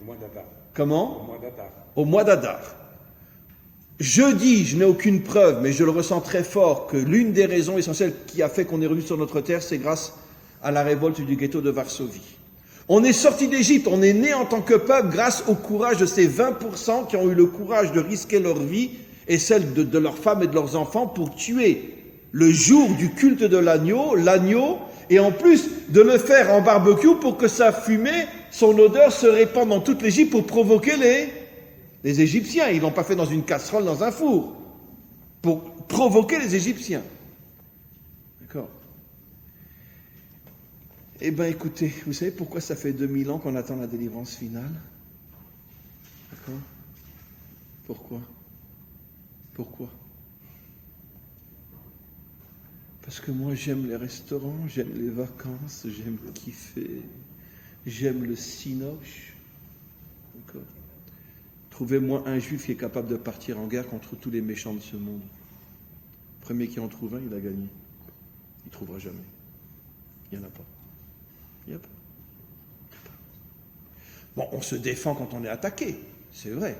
S3: Au mois d'Adar.
S1: Comment?
S3: Au mois d'Adar.
S1: Au mois d'Adar. Je dis, je n'ai aucune preuve, mais je le ressens très fort, que l'une des raisons essentielles qui a fait qu'on est revenu sur notre terre, c'est grâce à la révolte du ghetto de Varsovie. On est sorti d'Égypte, on est né en tant que peuple grâce au courage de ces 20% qui ont eu le courage de risquer leur vie et celle de leurs femmes et de leurs enfants pour tuer le jour du culte de l'agneau, et en plus de le faire en barbecue pour que sa fumée, son odeur se répande dans toute l'Égypte pour provoquer les Égyptiens. Ils ne l'ont pas fait dans une casserole, dans un four, pour provoquer les Égyptiens. D'accord? Eh bien, écoutez, vous savez pourquoi ça fait 2000 ans qu'on attend la délivrance finale? D'accord? Pourquoi? Parce que moi, j'aime les restaurants, j'aime les vacances, j'aime kiffer, j'aime le cinoche. D'accord? Trouvez-moi un juif qui est capable de partir en guerre contre tous les méchants de ce monde. Le premier qui en trouve un, il a gagné. Il ne trouvera jamais. Il n'y en a pas. Il n'y a pas. Bon, on se défend quand on est attaqué, c'est vrai.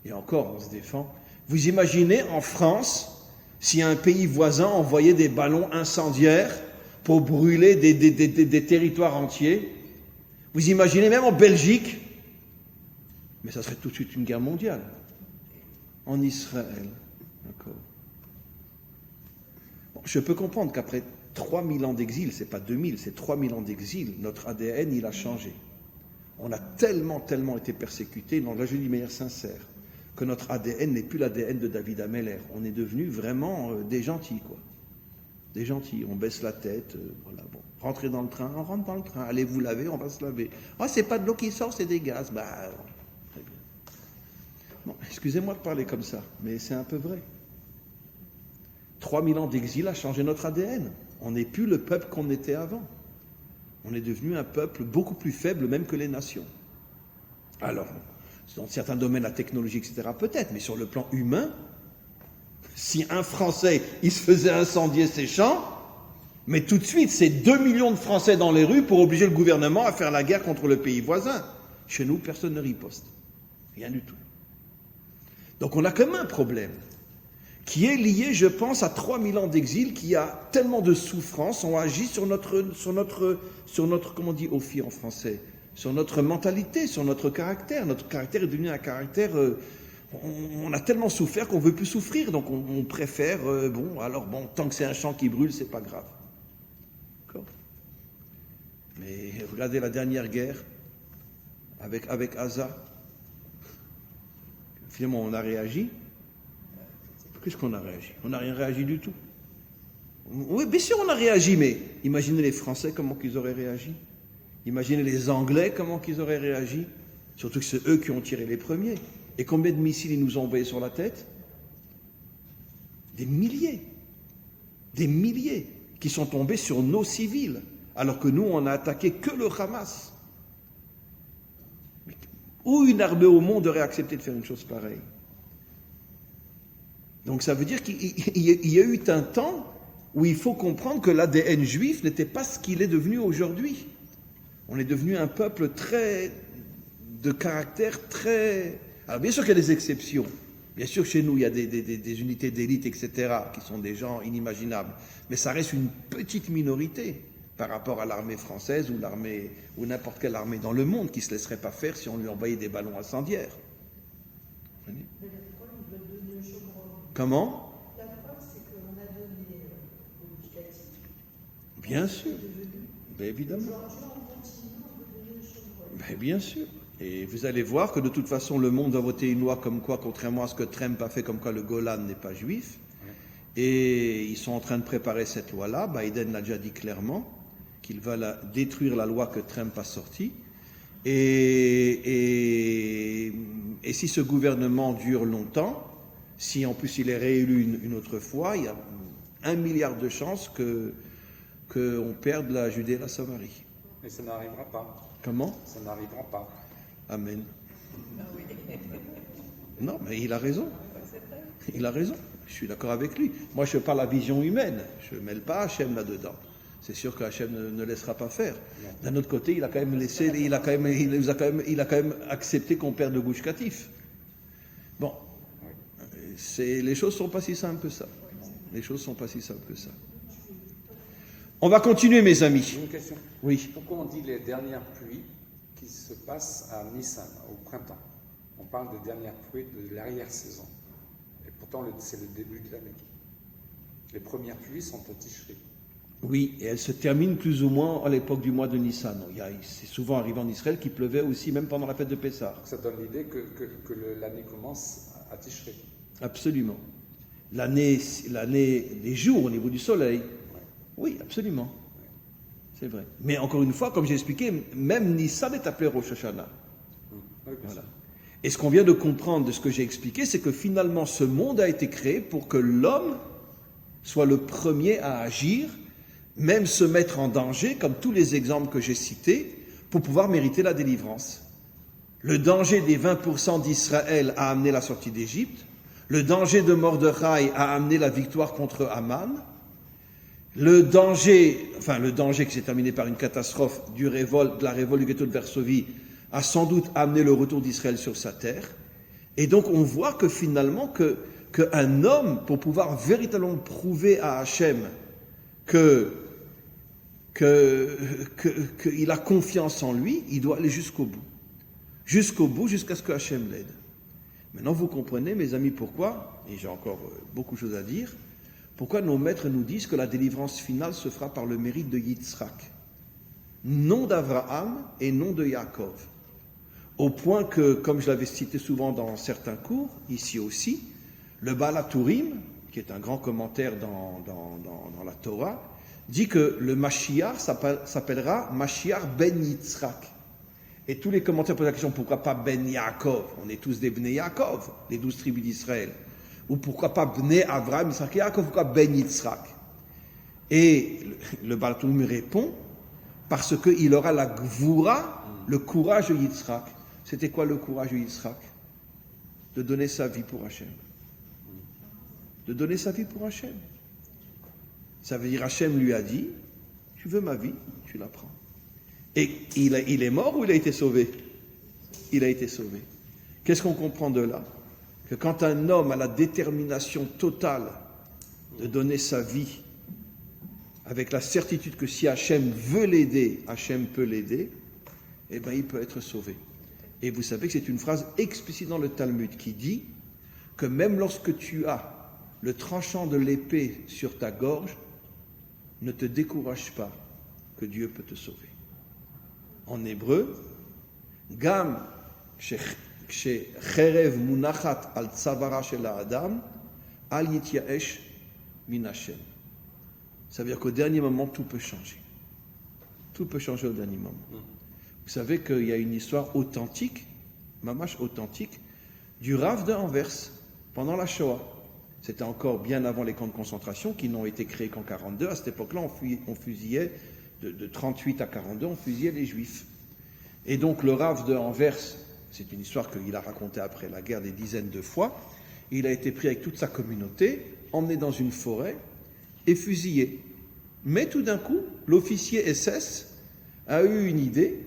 S1: Et encore, on se défend. Vous imaginez en France, si un pays voisin envoyait des ballons incendiaires pour brûler des territoires entiers? Vous imaginez même en Belgique? Mais ça serait tout de suite une guerre mondiale. En Israël, d'accord. Bon, je peux comprendre qu'après 3000 ans d'exil, c'est pas 2000, c'est 3000 ans d'exil, notre ADN, il a changé. On a tellement été persécutés, donc là je dis de manière sincère, que notre ADN n'est plus l'ADN de David Ameller. On est devenus vraiment des gentils, quoi. Des gentils, on baisse la tête, voilà, bon. Rentrez dans le train, on rentre dans le train, allez vous laver, on va se laver. Oh, c'est pas de l'eau qui sort, c'est des gaz. Bah, très bien. Bon, excusez-moi de parler comme ça, mais c'est un peu vrai. 3000 ans d'exil a changé notre ADN. On n'est plus le peuple qu'on était avant. On est devenu un peuple beaucoup plus faible même que les nations. Alors, dans certains domaines, la technologie, etc., peut-être, mais sur le plan humain, si un Français, il se faisait incendier ses champs, mais tout de suite, c'est 2 millions de Français dans les rues pour obliger le gouvernement à faire la guerre contre le pays voisin. Chez nous, personne ne riposte. Rien du tout. Donc on a quand même un problème qui est lié, je pense, à 3000 ans d'exil, qui a tellement de souffrances, ont agi sur notre, comment on dit, ofi en français, sur notre mentalité, sur notre caractère. Notre caractère est devenu un caractère, on a tellement souffert qu'on ne veut plus souffrir, donc on préfère, tant que c'est un champ qui brûle, c'est pas grave. D'accord? Mais regardez la dernière guerre, avec Gaza. Finalement, on a réagi. Qu'est-ce qu'on a réagi? On n'a rien réagi du tout. Oui, bien sûr, on a réagi, mais imaginez les Français, comment qu'ils auraient réagi. Imaginez les Anglais, comment qu'ils auraient réagi. Surtout que c'est eux qui ont tiré les premiers. Et combien de missiles ils nous ont envoyés sur la tête? Des milliers. Des milliers qui sont tombés sur nos civils, alors que nous, on n'a attaqué que le Hamas. Où une armée au monde aurait accepté de faire une chose pareille? Donc ça veut dire qu'il y a eu un temps où il faut comprendre que l'ADN juif n'était pas ce qu'il est devenu aujourd'hui. On est devenu un peuple de caractère très... Alors bien sûr qu'il y a des exceptions. Bien sûr que chez nous, il y a des unités d'élite, etc., qui sont des gens inimaginables. Mais ça reste une petite minorité par rapport à l'armée française ou n'importe quelle armée dans le monde qui ne se laisserait pas faire si on lui envoyait des ballons incendiaires. Comment?
S4: La preuve, c'est qu'on a donné au législatif.
S1: Bien sûr. Ben, évidemment. Ben, bien sûr. Et vous allez voir que de toute façon, le monde va voter une loi comme quoi, contrairement à ce que Trump a fait, comme quoi le Golan n'est pas juif. Et ils sont en train de préparer cette loi-là. Biden l'a déjà dit clairement qu'il va détruire la loi que Trump a sortie. Et si ce gouvernement dure longtemps, si en plus il est réélu une autre fois, il y a 1 milliard de chances qu'on perde la Judée et la Samarie.
S3: Mais ça n'arrivera pas.
S1: Comment?
S3: Ça n'arrivera pas.
S1: Amen. Non, mais il a raison. Il a raison. Je suis d'accord avec lui. Moi, je parle à vision humaine. Je ne mêle pas Hachem là-dedans. C'est sûr que Hachem ne laissera pas faire. D'un autre côté, il a quand même laissé, il a quand même accepté qu'on perde le Gush Katif. Bon, les choses sont pas si simples que ça. Les choses sont pas si simples que ça. On va continuer, mes amis.
S3: J'ai une question.
S1: Oui.
S3: Pourquoi on dit les dernières pluies qui se passent à Nissan, au printemps? On parle des dernières pluies de l'arrière-saison. Et pourtant, c'est le début de l'année. Les premières pluies sont à Tishri.
S1: Oui, et elles se terminent plus ou moins à l'époque du mois de Nissan. C'est souvent arrivé en Israël qu'il pleuvait aussi, même pendant la fête de Pessah.
S3: Ça donne l'idée que l'année commence à Tishri.
S1: Absolument. L'année des jours au niveau du soleil. Oui, absolument. C'est vrai. Mais encore une fois, comme j'ai expliqué, même Nissan est appelé Rosh Hashanah.
S3: Oui,
S1: voilà. Et ce qu'on vient de comprendre de ce que j'ai expliqué, c'est que finalement, ce monde a été créé pour que l'homme soit le premier à agir, même se mettre en danger, comme tous les exemples que j'ai cités, pour pouvoir mériter la délivrance. Le danger des 20% d'Israël a amené la sortie d'Égypte. Le danger de Mordechai a amené la victoire contre Haman. le danger qui s'est terminé par une catastrophe de la révolte du ghetto de Varsovie, a sans doute amené le retour d'Israël sur sa terre. Et donc on voit que finalement, qu'un homme, pour pouvoir véritablement prouver à Hachem qu'il a confiance en lui, il doit aller jusqu'au bout. Jusqu'au bout, jusqu'à ce que Hachem l'aide. Maintenant, vous comprenez, mes amis, pourquoi, et j'ai encore beaucoup de choses à dire, pourquoi nos maîtres nous disent que la délivrance finale se fera par le mérite de Yitzhak, non d'Abraham et non de Yaakov. Au point que, comme je l'avais cité souvent dans certains cours, ici aussi, le Baal HaTurim, qui est un grand commentaire dans la Torah, dit que le Mashiach s'appellera Mashiach ben Yitzhak. Et tous les commentaires posent la question, pourquoi pas ben Yaakov? On est tous des Bnei Yaakov, les 12 tribus d'Israël. Ou pourquoi pas Bnei Avraham, Yitzhak et Yaakov, pourquoi ben Yitzhak? Et le Baal HaTurim répond, parce qu'il aura la gvoura, le courage de Yitzhak. C'était quoi le courage de Yitzhak? De donner sa vie pour Hachem. De donner sa vie pour Hachem. Ça veut dire Hachem lui a dit, tu veux ma vie, tu la prends. Et il est mort ou il a été sauvé? Il a été sauvé. Qu'est-ce qu'on comprend de là? Que quand un homme a la détermination totale de donner sa vie, avec la certitude que si Hachem veut l'aider, Hachem peut l'aider, eh bien il peut être sauvé. Et vous savez que c'est une phrase explicite dans le Talmud qui dit que même lorsque tu as le tranchant de l'épée sur ta gorge, ne te décourage pas que Dieu peut te sauver. En hébreu, Gam cherev munachat al tzavara shel Adam al yityaesh min Hashem. Ça veut dire qu'au dernier moment, tout peut changer. Tout peut changer au dernier moment. Vous savez qu'il y a une histoire authentique, mamash authentique, du Rav de Anvers pendant la Shoah. C'était encore bien avant les camps de concentration qui n'ont été créés qu'en 1942. À cette époque-là, on fusillait, de 1938 à 1942, on fusillait les Juifs. Et donc le Rav de Anvers, c'est une histoire qu'il a racontée après la guerre des dizaines de fois, il a été pris avec toute sa communauté, emmené dans une forêt et fusillé. Mais tout d'un coup, l'officier SS a eu une idée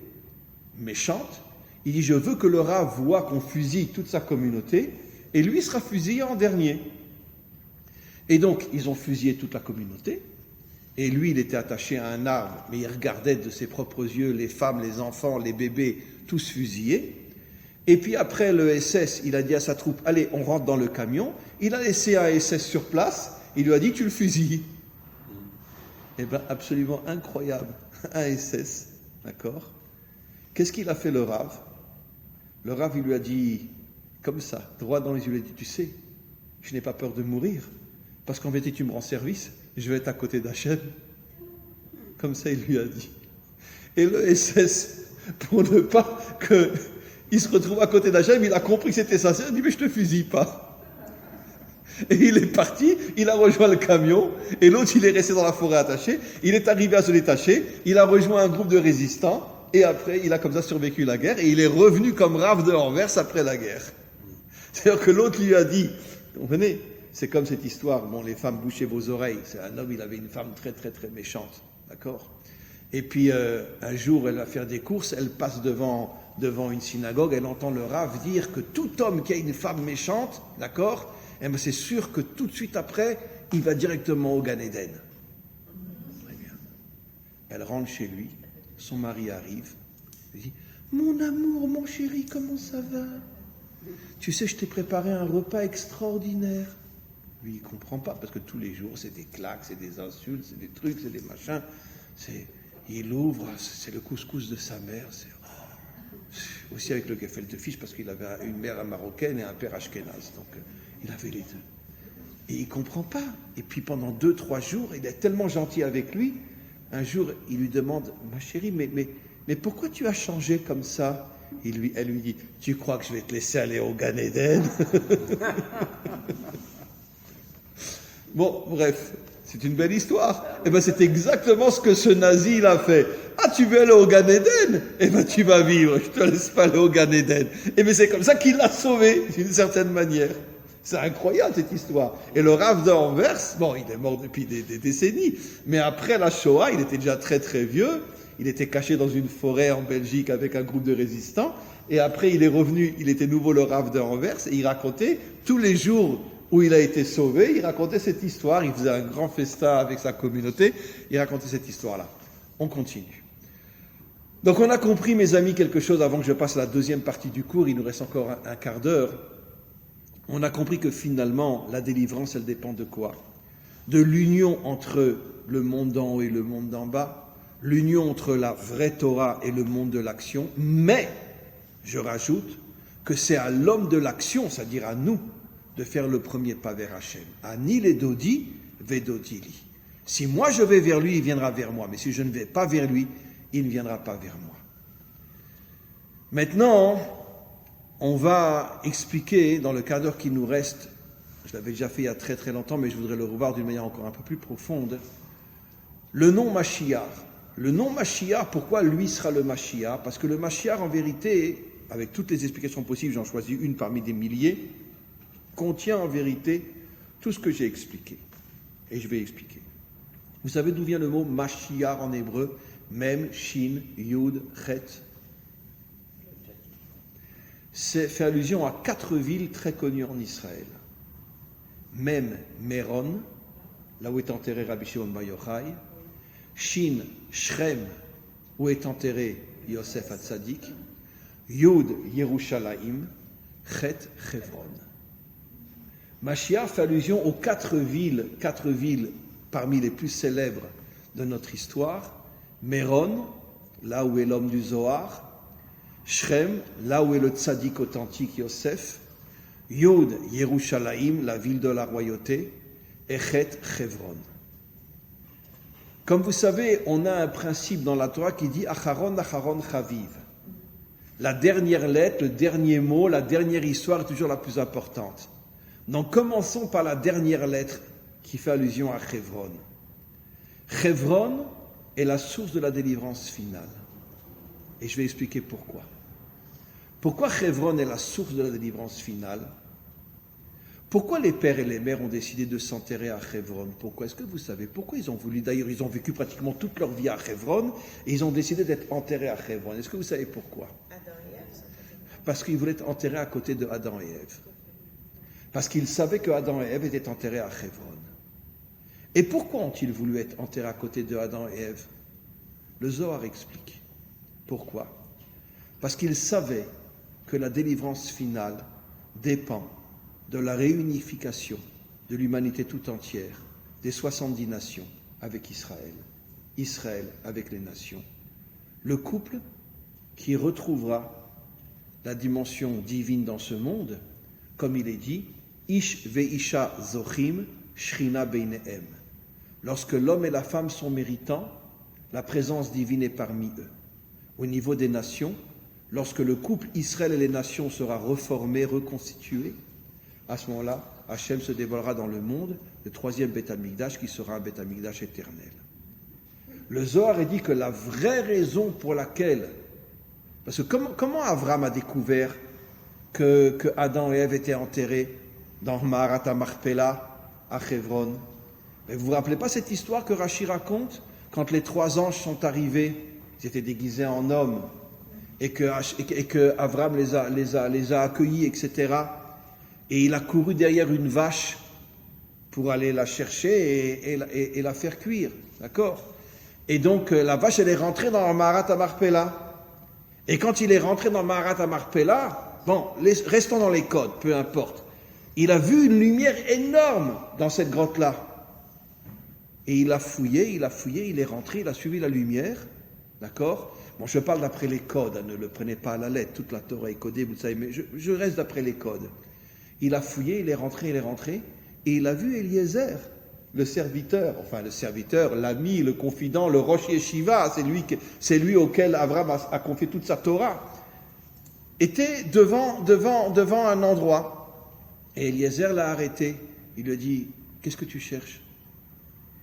S1: méchante. Il dit, je veux que le Rav voit qu'on fusille toute sa communauté et lui sera fusillé en dernier. Et donc, ils ont fusillé toute la communauté, et lui, il était attaché à un arbre, mais il regardait de ses propres yeux les femmes, les enfants, les bébés, tous fusillés. Et puis après, le SS, il a dit à sa troupe, allez, on rentre dans le camion. Il a laissé un SS sur place, il lui a dit, tu le fusilles. Eh bien, absolument incroyable, un SS, d'accord? Qu'est-ce qu'il a fait le Rav? Le Rav, il lui a dit, comme ça, droit dans les yeux, il lui a dit, tu sais, je n'ai pas peur de mourir. Parce qu'en vérité, tu me rends service, je vais être à côté d'Hachem. Comme ça, il lui a dit. Et le SS, pour ne pas qu'il se retrouve à côté d'Hachem, il a compris que c'était sincère, il dit, mais je te fusille pas. Et il est parti, il a rejoint le camion, et l'autre, il est resté dans la forêt attaché, il est arrivé à se détacher, il a rejoint un groupe de résistants, et après, il a comme ça survécu la guerre, et il est revenu comme Rav de Anvers après la guerre. C'est-à-dire que l'autre lui a dit, vous comprenez? C'est comme cette histoire, bon, les femmes, bouchez vos oreilles. C'est un homme, il avait une femme très, très, très méchante, d'accord? Et puis, un jour, elle va faire des courses, elle passe devant une synagogue, elle entend le Rav dire que tout homme qui a une femme méchante, d'accord? Eh bien, c'est sûr que tout de suite après, il va directement au Gan Eden. Très bien. Elle rentre chez lui, son mari arrive, il dit, mon amour, mon chéri, comment ça va? Tu sais, je t'ai préparé un repas extraordinaire. Lui, il ne comprend pas, parce que tous les jours, c'est des claques, c'est des insultes, c'est des trucs, c'est des machins. Il ouvre, c'est le couscous de sa mère. Aussi avec le gefilte fish, parce qu'il avait une mère marocaine et un père ashkénaze. Donc, il avait les deux. Et il ne comprend pas. Et puis, pendant 2-3 jours, il est tellement gentil avec lui. Un jour, il lui demande, ma chérie, mais pourquoi tu as changé comme ça? Elle lui dit, tu crois que je vais te laisser aller au Gan Eden? Bon, bref, c'est une belle histoire. Eh bien, c'est exactement ce que ce nazi, il a fait. Ah, tu veux aller au Gan Eden? Eh bien, tu vas vivre, je te laisse pas aller au Gan Eden. Eh bien, c'est comme ça qu'il l'a sauvé, d'une certaine manière. C'est incroyable cette histoire. Et le Rav d'Anvers, bon, il est mort depuis des décennies, mais après la Shoah, il était déjà très très vieux. Il était caché dans une forêt en Belgique avec un groupe de résistants. Et après, il est revenu, il était nouveau le Rav d'Anvers, et il racontait tous les jours où il a été sauvé, il racontait cette histoire, il faisait un grand festin avec sa communauté, il racontait cette histoire-là. On continue. Donc on a compris, mes amis, quelque chose avant que je passe à la deuxième partie du cours, il nous reste encore un quart d'heure. On a compris que finalement, la délivrance, elle dépend de quoi? De l'union entre le monde d'en haut et le monde d'en bas, l'union entre la vraie Torah et le monde de l'action, mais, je rajoute, que c'est à l'homme de l'action, c'est-à-dire à nous, de faire le premier pas vers Hachem. Ani le dodi, vedodili. Si moi je vais vers lui, il viendra vers moi. Mais si je ne vais pas vers lui, il ne viendra pas vers moi. Maintenant, on va expliquer, dans le quart d'heure qui nous reste, je l'avais déjà fait il y a très très longtemps, mais je voudrais le revoir d'une manière encore un peu plus profonde, le nom Mashiach. Le nom Mashiach, pourquoi lui sera le Mashiach? Parce que le Mashiach, en vérité, avec toutes les explications possibles, j'en choisis une parmi des milliers, contient en vérité tout ce que j'ai expliqué. Et je vais expliquer. Vous savez d'où vient le mot Mashiach en hébreu? Mem, Shin, Yud, Chet. C'est fait allusion à 4 villes très connues en Israël. Mem, Meron, là où est enterré Rabbi Shimon Bar Yochai. Shin, Shrem, où est enterré Yosef Hatzadik. Yud, Yerushalayim. Chet, Hebron. Mashiach fait allusion aux 4 villes parmi les plus célèbres de notre histoire. Meron, là où est l'homme du Zohar. Shrem, là où est le tzaddik authentique Yosef. Yud, Yerushalayim, la ville de la royauté. Et Chet, Hebron. Comme vous savez, on a un principe dans la Torah qui dit Acharon, Acharon, Chaviv. La dernière lettre, le dernier mot, la dernière histoire est toujours la plus importante. Donc commençons par la dernière lettre qui fait allusion à Hebron. Hebron est la source de la délivrance finale. Et je vais expliquer pourquoi. Pourquoi Hebron est la source de la délivrance finale? Pourquoi les pères et les mères ont décidé de s'enterrer à Hebron? Pourquoi? Est-ce que vous savez pourquoi ils ont voulu? D'ailleurs, ils ont vécu pratiquement toute leur vie à Hebron et ils ont décidé d'être enterrés à Hebron. Est-ce que vous savez pourquoi?
S4: Adam et Ève,
S1: Parce qu'ils voulaient être enterrés à côté de Adam et Ève. Parce qu'ils savaient que Adam et Ève étaient enterrés à Hebron. Et pourquoi ont-ils voulu être enterrés à côté de Adam et Ève? Le Zohar explique. Pourquoi? Parce qu'ils savaient que la délivrance finale dépend de la réunification de l'humanité tout entière, des 70 nations avec Israël, Israël avec les nations. Le couple qui retrouvera la dimension divine dans ce monde, comme il est dit, Ish ve'isha zochim, shrina beinehem. Lorsque l'homme et la femme sont méritants, la présence divine est parmi eux. Au niveau des nations, lorsque le couple Israël et les nations sera reformé, reconstitué, à ce moment-là, Hachem se dévoilera dans le monde, le 3e Beth Amikdash qui sera un Beth Amikdash éternel. Le Zohar dit que la vraie raison pour laquelle, parce que comment Avram a découvert que Adam et Ève étaient enterrés dans Maharat HaMachpelah à Hebron? Mais vous vous rappelez pas cette histoire que Rashi raconte quand les 3 anges sont arrivés, ils étaient déguisés en hommes et que Avram les a accueillis, etc. Et il a couru derrière une vache pour aller la chercher et la faire cuire, d'accord? Et donc la vache elle est rentrée dans Maharat HaMachpelah. Et quand il est rentré dans Maharat HaMachpelah, bon, restons dans les codes, peu importe. Il a vu une lumière énorme dans cette grotte-là. Et il a fouillé, il est rentré, il a suivi la lumière, d'accord? Bon, je parle d'après les codes, ne le prenez pas à la lettre, toute la Torah est codée, vous le savez, mais je reste d'après les codes. Il a fouillé, il est rentré, et il a vu Eliezer, le serviteur, l'ami, le confident, le Rosh Yeshiva, c'est lui auquel Avram a confié toute sa Torah, était devant un endroit. Et Eliezer l'a arrêté. Il lui a dit, qu'est-ce que tu cherches?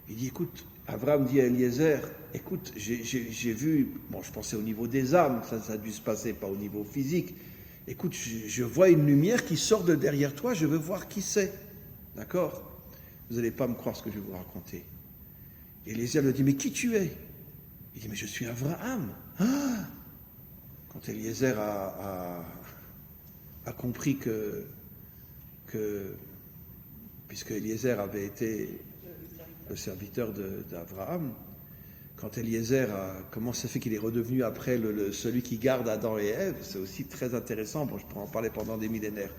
S1: Il dit, écoute, Avram dit à Eliezer, écoute, j'ai vu, bon, je pensais au niveau des âmes, ça a dû se passer, pas au niveau physique. écoute, je vois une lumière qui sort de derrière toi, je veux voir qui c'est. D'accord? Vous n'allez pas me croire ce que je vais vous raconter. Et Eliezer lui dit, mais qui tu es? Il dit, mais je suis Abraham. Ah! Quand Eliezer a compris que puisque Eliezer avait été le serviteur d'Abraham, quand Eliezer comment ça fait qu'il est redevenu après celui qui garde Adam et Ève, c'est aussi très intéressant, bon, je pourrais en parler pendant des millénaires.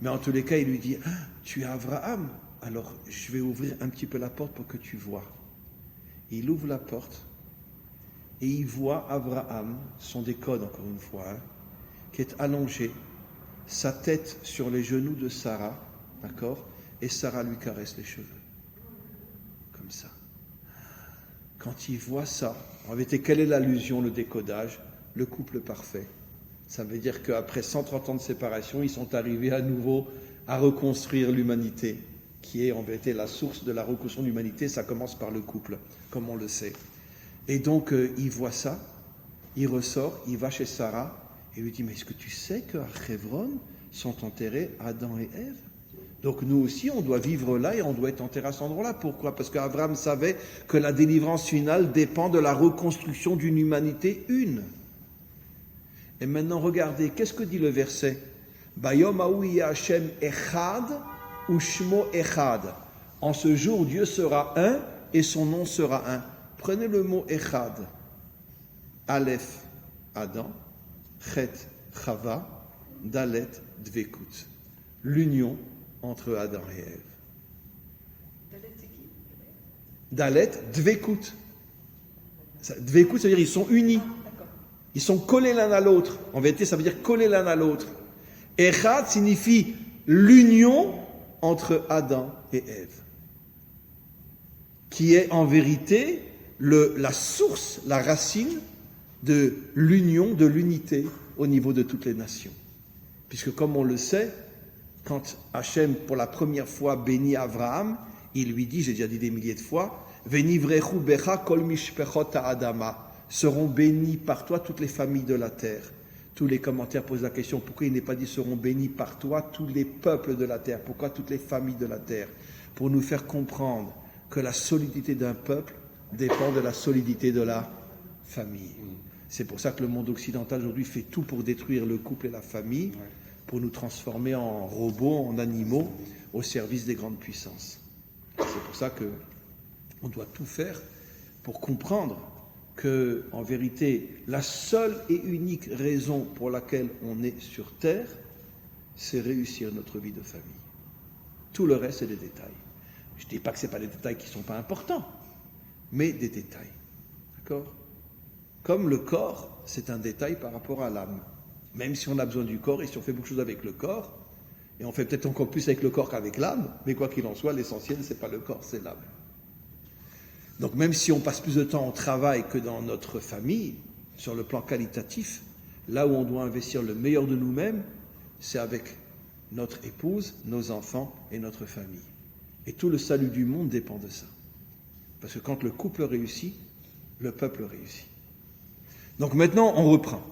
S1: Mais en tous les cas, il lui dit, ah, tu es Abraham, alors je vais ouvrir un petit peu la porte pour que tu vois. Il ouvre la porte et il voit Abraham, ce sont des codes encore une fois, qui est allongé, sa tête sur les genoux de Sarah, d'accord, et Sarah lui caresse les cheveux, comme ça. Quand il voit ça, en vérité, quelle est l'allusion, le décodage? Le couple parfait. Ça veut dire qu'après 130 ans de séparation, ils sont arrivés à nouveau à reconstruire l'humanité, qui est en vérité la source de la reconstruction de l'humanité. Ça commence par le couple, comme on le sait. Et donc, il voit ça, il ressort, il va chez Sarah, et lui dit, mais est-ce que tu sais qu'à Hebron sont enterrés Adam et Ève? Donc nous aussi, on doit vivre là et on doit être enterrés à cet endroit-là. Pourquoi? Parce qu'Abraham savait que la délivrance finale dépend de la reconstruction d'une humanité une. Et maintenant, regardez, qu'est-ce que dit le verset? Bayom haou Hashem echad ushmo echad. En ce jour, Dieu sera un et son nom sera un. Prenez le mot echad. Aleph, Adam. Chet, Chava. Dalet, Dvekut. L'union entre Adam et Ève.
S4: Dalet, c'est qui?
S1: Dalet, Dvekut. Dvekut, ça veut dire ils sont unis. Ils sont collés l'un à l'autre. En vérité, ça veut dire collés l'un à l'autre. Echad signifie l'union entre Adam et Ève, qui est en vérité la source, la racine de l'union, de l'unité au niveau de toutes les nations. Puisque comme on le sait, quand Hachem, pour la première fois, bénit Abraham, il lui dit, j'ai déjà dit des milliers de fois, « Venivrechu becha kol mishpechot ha'adama » seront bénis par toi toutes les familles de la terre. Tous les commentaires posent la question, pourquoi il n'est pas dit « seront bénis par toi tous les peuples de la terre » ? Pourquoi toutes les familles de la terre ? Pour nous faire comprendre que la solidité d'un peuple dépend de la solidité de la famille. C'est pour ça que le monde occidental aujourd'hui fait tout pour détruire le couple et la famille, pour nous transformer en robots, en animaux, au service des grandes puissances. C'est pour ça qu'on doit tout faire pour comprendre que, en vérité, la seule et unique raison pour laquelle on est sur Terre, c'est réussir notre vie de famille. Tout le reste, c'est des détails. Je ne dis pas que ce n'est pas des détails qui ne sont pas importants, mais des détails. D'accord ? Comme le corps, c'est un détail par rapport à l'âme. Même si on a besoin du corps et si on fait beaucoup de choses avec le corps, et on fait peut-être encore plus avec le corps qu'avec l'âme, mais quoi qu'il en soit, l'essentiel, ce n'est pas le corps, c'est l'âme. Donc même si on passe plus de temps au travail que dans notre famille, sur le plan qualitatif, là où on doit investir le meilleur de nous-mêmes, c'est avec notre épouse, nos enfants et notre famille. Et tout le salut du monde dépend de ça. Parce que quand le couple réussit, le peuple réussit. Donc maintenant, on reprend.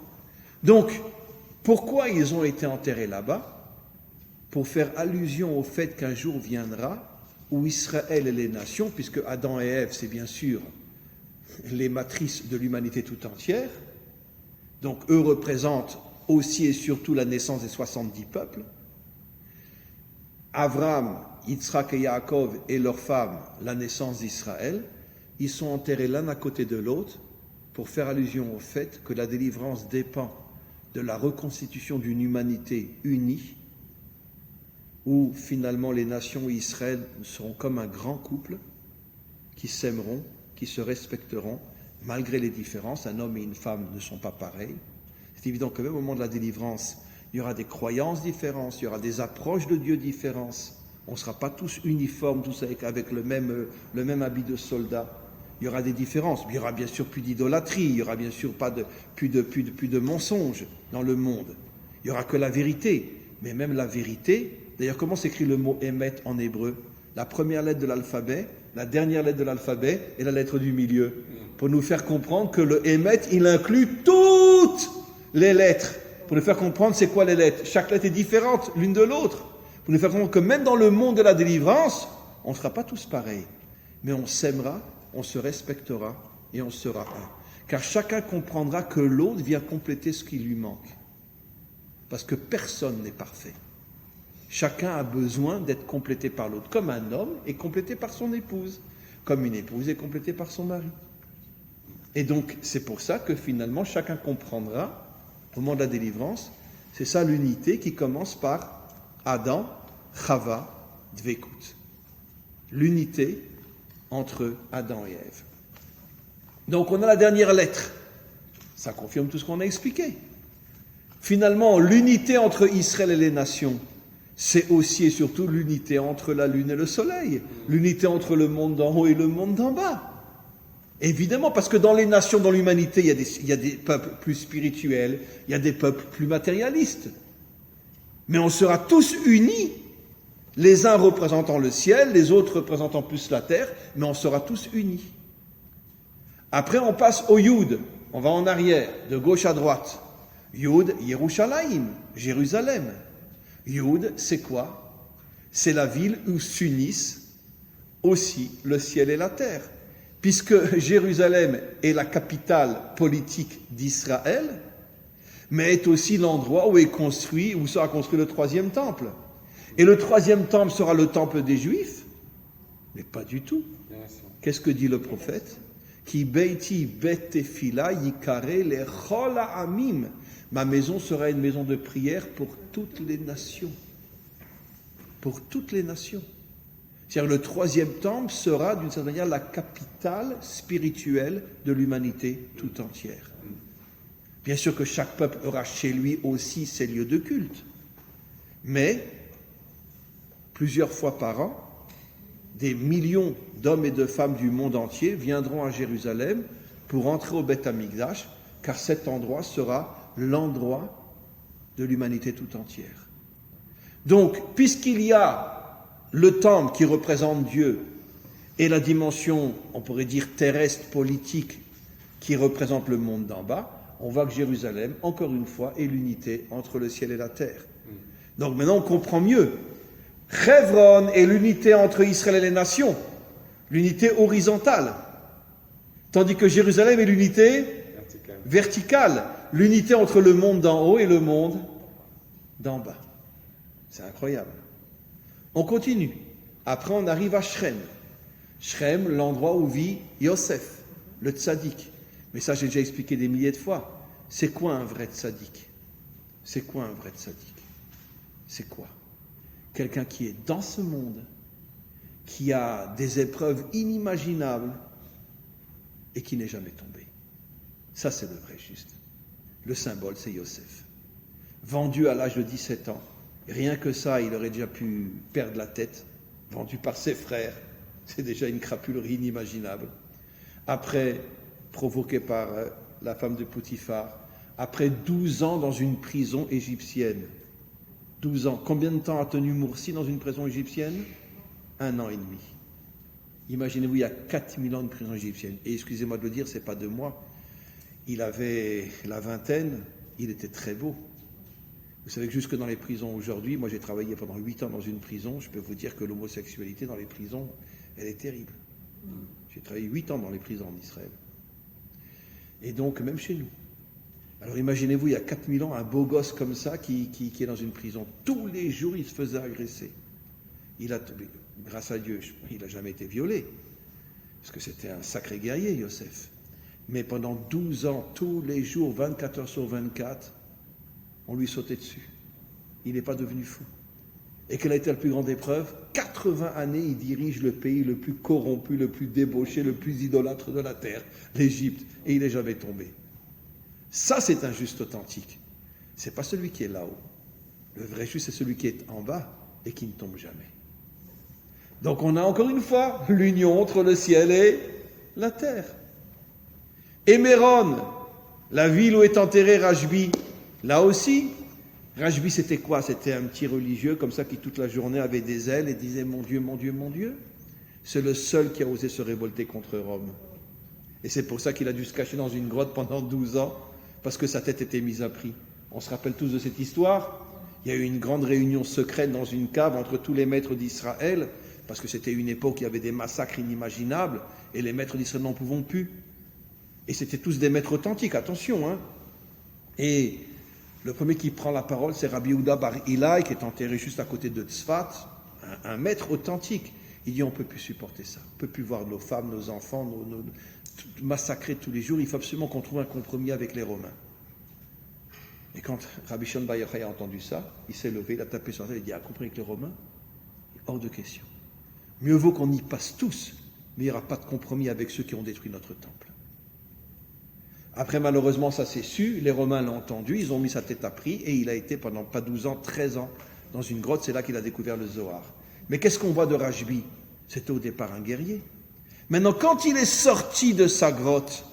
S1: Donc, pourquoi ils ont été enterrés là-bas? Pour faire allusion au fait qu'un jour viendra où Israël et les nations, puisque Adam et Ève, c'est bien sûr les matrices de l'humanité tout entière, donc eux représentent aussi et surtout la naissance des 70 peuples. Abraham, Yitzhak et Yaakov et leurs femmes, la naissance d'Israël, ils sont enterrés l'un à côté de l'autre pour faire allusion au fait que la délivrance dépend de la reconstitution d'une humanité unie, où finalement les nations et Israël seront comme un grand couple qui s'aimeront, qui se respecteront, malgré les différences. Un homme et une femme ne sont pas pareils. C'est évident que même au moment de la délivrance, il y aura des croyances différentes, il y aura des approches de Dieu différentes. On ne sera pas tous uniformes, tous avec le même habit de soldat. Il y aura des différences. Il y aura bien sûr plus d'idolâtrie, il y aura bien sûr plus de mensonges dans le monde. Il n'y aura que la vérité. Mais même la vérité, d'ailleurs, comment s'écrit le mot émet en hébreu? La première lettre de l'alphabet, la dernière lettre de l'alphabet et la lettre du milieu. Pour nous faire comprendre que le émet, il inclut toutes les lettres. pour nous faire comprendre c'est quoi les lettres. Chaque lettre est différente l'une de l'autre. Pour nous faire comprendre que même dans le monde de la délivrance, on ne sera pas tous pareils. Mais on s'aimera, on se respectera et on sera un. Car chacun comprendra que l'autre vient compléter ce qui lui manque. Parce que personne n'est parfait. Chacun a besoin d'être complété par l'autre. Comme un homme est complété par son épouse. Comme une épouse est complétée par son mari. Et donc, c'est pour ça que finalement, chacun comprendra, au moment de la délivrance, c'est ça l'unité qui commence par Adam, Chava, Dvekut. L'unité entre Adam et Ève. Donc, on a la dernière lettre. Ça confirme tout ce qu'on a expliqué. Finalement, l'unité entre Israël et les nations, c'est aussi et surtout l'unité entre la lune et le soleil. L'unité entre le monde d'en haut et le monde d'en bas. Évidemment, parce que dans les nations, dans l'humanité, il y a des peuples plus spirituels, il y a des peuples plus matérialistes. Mais on sera tous unis, les uns représentant le ciel, les autres représentant plus la terre, mais on sera tous unis. Après, on passe au Yud, on va en arrière, de gauche à droite. Yud, Yerushalayim, Jérusalem. Yud, c'est quoi? C'est la ville où s'unissent aussi le ciel et la terre. Puisque Jérusalem est la capitale politique d'Israël, mais est aussi l'endroit où sera construit le troisième temple. Et le troisième temple sera le temple des Juifs? Mais pas du tout. Qu'est-ce que dit le prophète? Ki beiti bet tefila yikare lechol ha'amim. Ma maison sera une maison de prière pour toutes les nations. Pour toutes les nations. C'est-à-dire le troisième temple sera d'une certaine manière la capitale spirituelle de l'humanité tout entière. Bien sûr que chaque peuple aura chez lui aussi ses lieux de culte. Mais, plusieurs fois par an, des millions d'hommes et de femmes du monde entier viendront à Jérusalem pour entrer au Beth Amikdash, car cet endroit sera l'endroit de l'humanité tout entière. Donc, puisqu'il y a le temple qui représente Dieu et la dimension, on pourrait dire terrestre, politique, qui représente le monde d'en bas, on voit que Jérusalem, encore une fois, est l'unité entre le ciel et la terre. Donc maintenant, on comprend mieux. Hebron est l'unité entre Israël et les nations, l'unité horizontale, tandis que Jérusalem est l'unité verticale, l'unité entre le monde d'en haut et le monde d'en bas. C'est incroyable. On continue. Après, on arrive à Shrem. Shrem, l'endroit où vit Yosef, le tzaddik. Mais ça, j'ai déjà expliqué des milliers de fois. C'est quoi un vrai tzaddik? C'est quoi un vrai tzaddik? C'est quoi? Quelqu'un qui est dans ce monde, qui a des épreuves inimaginables et qui n'est jamais tombé. Ça, c'est le vrai juste. Le symbole, c'est Yosef. Vendu à l'âge de 17 ans. Rien que ça, il aurait déjà pu perdre la tête, vendu par ses frères. C'est déjà une crapulerie inimaginable. Après, provoqué par la femme de Potiphar. Après 12 ans dans une prison égyptienne. 12 ans. Combien de temps a tenu Moursi dans une prison égyptienne? 1 an et demi. Imaginez-vous, il y a 4000 ans de prison égyptienne. Et excusez-moi de le dire, c'est pas de moi. Il avait la vingtaine, il était très beau. Vous savez que jusque dans les prisons aujourd'hui, moi j'ai travaillé pendant 8 ans dans une prison, je peux vous dire que l'homosexualité dans les prisons, elle est terrible. J'ai travaillé 8 ans dans les prisons en Israël. Et donc, même chez nous. Alors imaginez-vous, il y a 4000 ans, un beau gosse comme ça qui est dans une prison. Tous les jours, il se faisait agresser. Grâce à Dieu, il n'a jamais été violé. Parce que c'était un sacré guerrier, Yosef. Mais pendant 12 ans, tous les jours, 24 heures sur 24, on lui sautait dessus. Il n'est pas devenu fou. Et quelle a été la plus grande épreuve? 80 années, il dirige le pays le plus corrompu, le plus débauché, le plus idolâtre de la terre, l'Égypte. Et il n'est jamais tombé. Ça, c'est un juste authentique. Ce n'est pas celui qui est là-haut. Le vrai juste, c'est celui qui est en bas et qui ne tombe jamais. Donc on a encore une fois l'union entre le ciel et la terre. Et Méron, la ville où est enterré Rajbi, là aussi, Rajbi c'était quoi? C'était un petit religieux comme ça qui toute la journée avait des ailes et disait « Mon Dieu, mon Dieu, mon Dieu ». C'est le seul qui a osé se révolter contre Rome. Et c'est pour ça qu'il a dû se cacher dans une grotte pendant 12 ans, parce que sa tête était mise à prix. On se rappelle tous de cette histoire. Il y a eu une grande réunion secrète dans une cave entre tous les maîtres d'Israël, parce que c'était une époque où il y avait des massacres inimaginables, et les maîtres d'Israël n'en pouvaient plus. Et c'était tous des maîtres authentiques, attention, hein. Et le premier qui prend la parole, c'est Rabbi Yehuda Bar Ilai, qui est enterré juste à côté de Tzfat, un maître authentique. Il dit, on ne peut plus supporter ça. On ne peut plus voir nos femmes, nos enfants, massacrés tous les jours. Il faut absolument qu'on trouve un compromis avec les Romains. Et quand Rabbi Shimon Bar Yochai a entendu ça, il s'est levé, il a tapé sur la tête, il dit, un compromis avec les Romains? Hors de question. Mieux vaut qu'on y passe tous, mais il n'y aura pas de compromis avec ceux qui ont détruit notre temple. Après, malheureusement, ça s'est su, les Romains l'ont entendu, ils ont mis sa tête à prix, et il a été pendant pas 12 ans, 13 ans, dans une grotte, c'est là qu'il a découvert le Zohar. Mais qu'est-ce qu'on voit de Rajbi? C'était au départ un guerrier. Maintenant, quand il est sorti de sa grotte,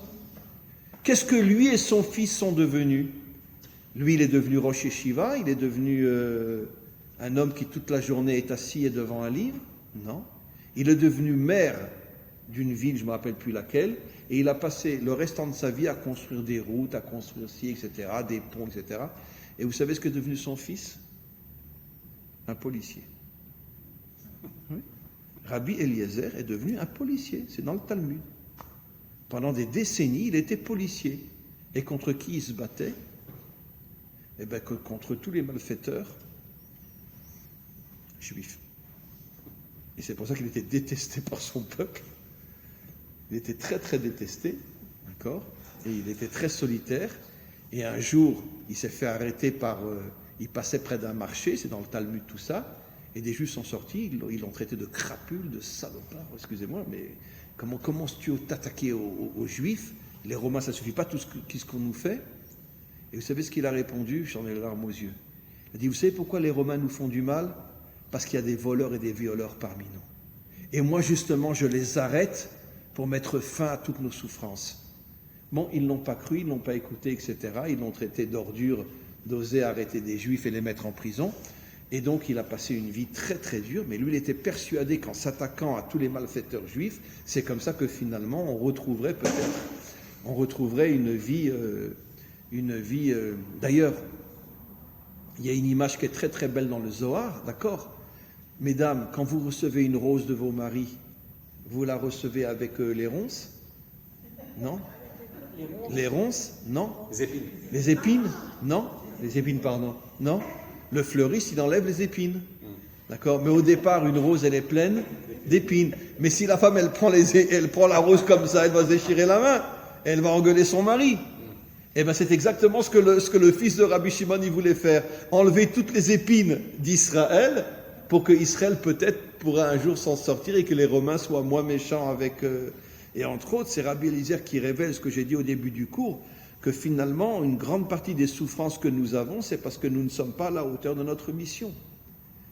S1: qu'est-ce que lui et son fils sont devenus? Lui, il est devenu Rosh Yeshiva, il est devenu un homme qui toute la journée est assis et devant un livre? Non. Il est devenu maire d'une ville, je ne me rappelle plus laquelle, et il a passé le restant de sa vie à construire des routes, à construire ci, etc., des ponts, etc. Et vous savez ce qu'est devenu son fils? Un policier. Oui. Rabbi Eliezer est devenu un policier, c'est dans le Talmud. Pendant des décennies, il était policier. Et contre qui il se battait? Eh bien, contre tous les malfaiteurs juifs. Et c'est pour ça qu'il était détesté par son peuple. Il était très très détesté, d'accord? Et il était très solitaire. Et un jour, il s'est fait arrêter par... il passait près d'un marché, c'est dans le Talmud tout ça, et des Juifs sont sortis, ils l'ont traité de crapule, de salopard, excusez-moi, mais comment commences-tu à t'attaquer aux Juifs? Les Romains, ça ne suffit pas tout ce qu'on nous fait. Et vous savez ce qu'il a répondu? J'en ai les larmes aux yeux. Il a dit, vous savez pourquoi les Romains nous font du mal? Parce qu'il y a des voleurs et des violeurs parmi nous. Et moi, justement, je les arrête pour mettre fin à toutes nos souffrances. Bon, ils ne l'ont pas cru, ils ne l'ont pas écouté, etc. Ils l'ont traité d'ordure, d'oser arrêter des Juifs et les mettre en prison. Et donc, il a passé une vie très, très dure. Mais lui, il était persuadé qu'en s'attaquant à tous les malfaiteurs juifs, c'est comme ça que finalement, on retrouverait une vie... D'ailleurs, il y a une image qui est très très belle dans le Zohar, d'accord? Mesdames, quand vous recevez une rose de vos maris, vous la recevez avec les ronces? Non? Les ronces? Non?
S3: Les épines.
S1: Les épines? Non? Les épines, pardon. Non? Le fleuriste, il enlève les épines. D'accord? Mais au départ, une rose, elle est pleine d'épines. Mais si la femme, elle prend la rose comme ça, elle va se déchirer la main. Elle va engueuler son mari. Eh bien, c'est exactement ce que le fils de Rabbi Shimon il voulait faire. Enlever toutes les épines d'Israël pour que Israël peut-être pourra un jour s'en sortir et que les Romains soient moins méchants avec... Et entre autres, c'est Rabbi Eliezer qui révèle ce que j'ai dit au début du cours, que finalement, une grande partie des souffrances que nous avons, c'est parce que nous ne sommes pas à la hauteur de notre mission.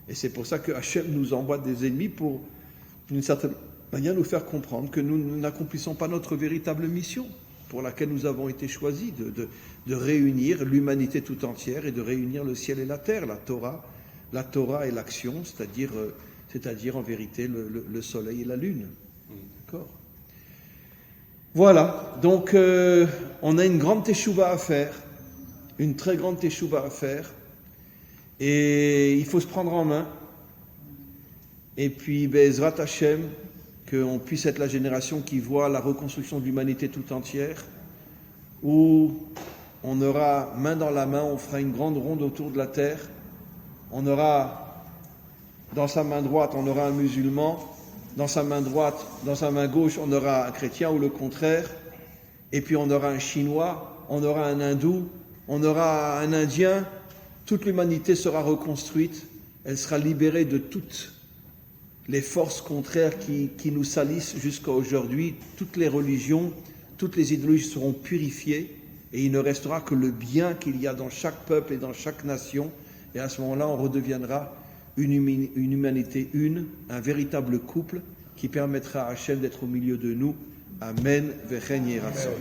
S1: Et c'est pour ça que Hachem nous envoie des ennemis pour, d'une certaine manière, nous faire comprendre que nous n'accomplissons pas notre véritable mission, pour laquelle nous avons été choisis, de réunir l'humanité tout entière et de réunir le ciel et la terre, la Torah et l'action, c'est-à-dire en vérité le soleil et la lune. D'accord? Voilà, donc on a une grande teshuva à faire, une très grande teshuva à faire, et il faut se prendre en main, et puis Be'ezrat Hashem, qu'on puisse être la génération qui voit la reconstruction de l'humanité tout entière, où on aura main dans la main, on fera une grande ronde autour de la terre, on aura dans sa main droite, on aura un musulman, dans sa main droite, dans sa main gauche, on aura un chrétien ou le contraire, et puis on aura un chinois, on aura un hindou, on aura un indien, toute l'humanité sera reconstruite, elle sera libérée de toutes les forces contraires qui nous salissent jusqu'à aujourd'hui, toutes les religions, toutes les idéologies seront purifiées, et il ne restera que le bien qu'il y a dans chaque peuple et dans chaque nation, et à ce moment-là, on redeviendra une humanité une, un véritable couple qui permettra à Hachem d'être au milieu de nous. Amen. Vechen Yeratzon.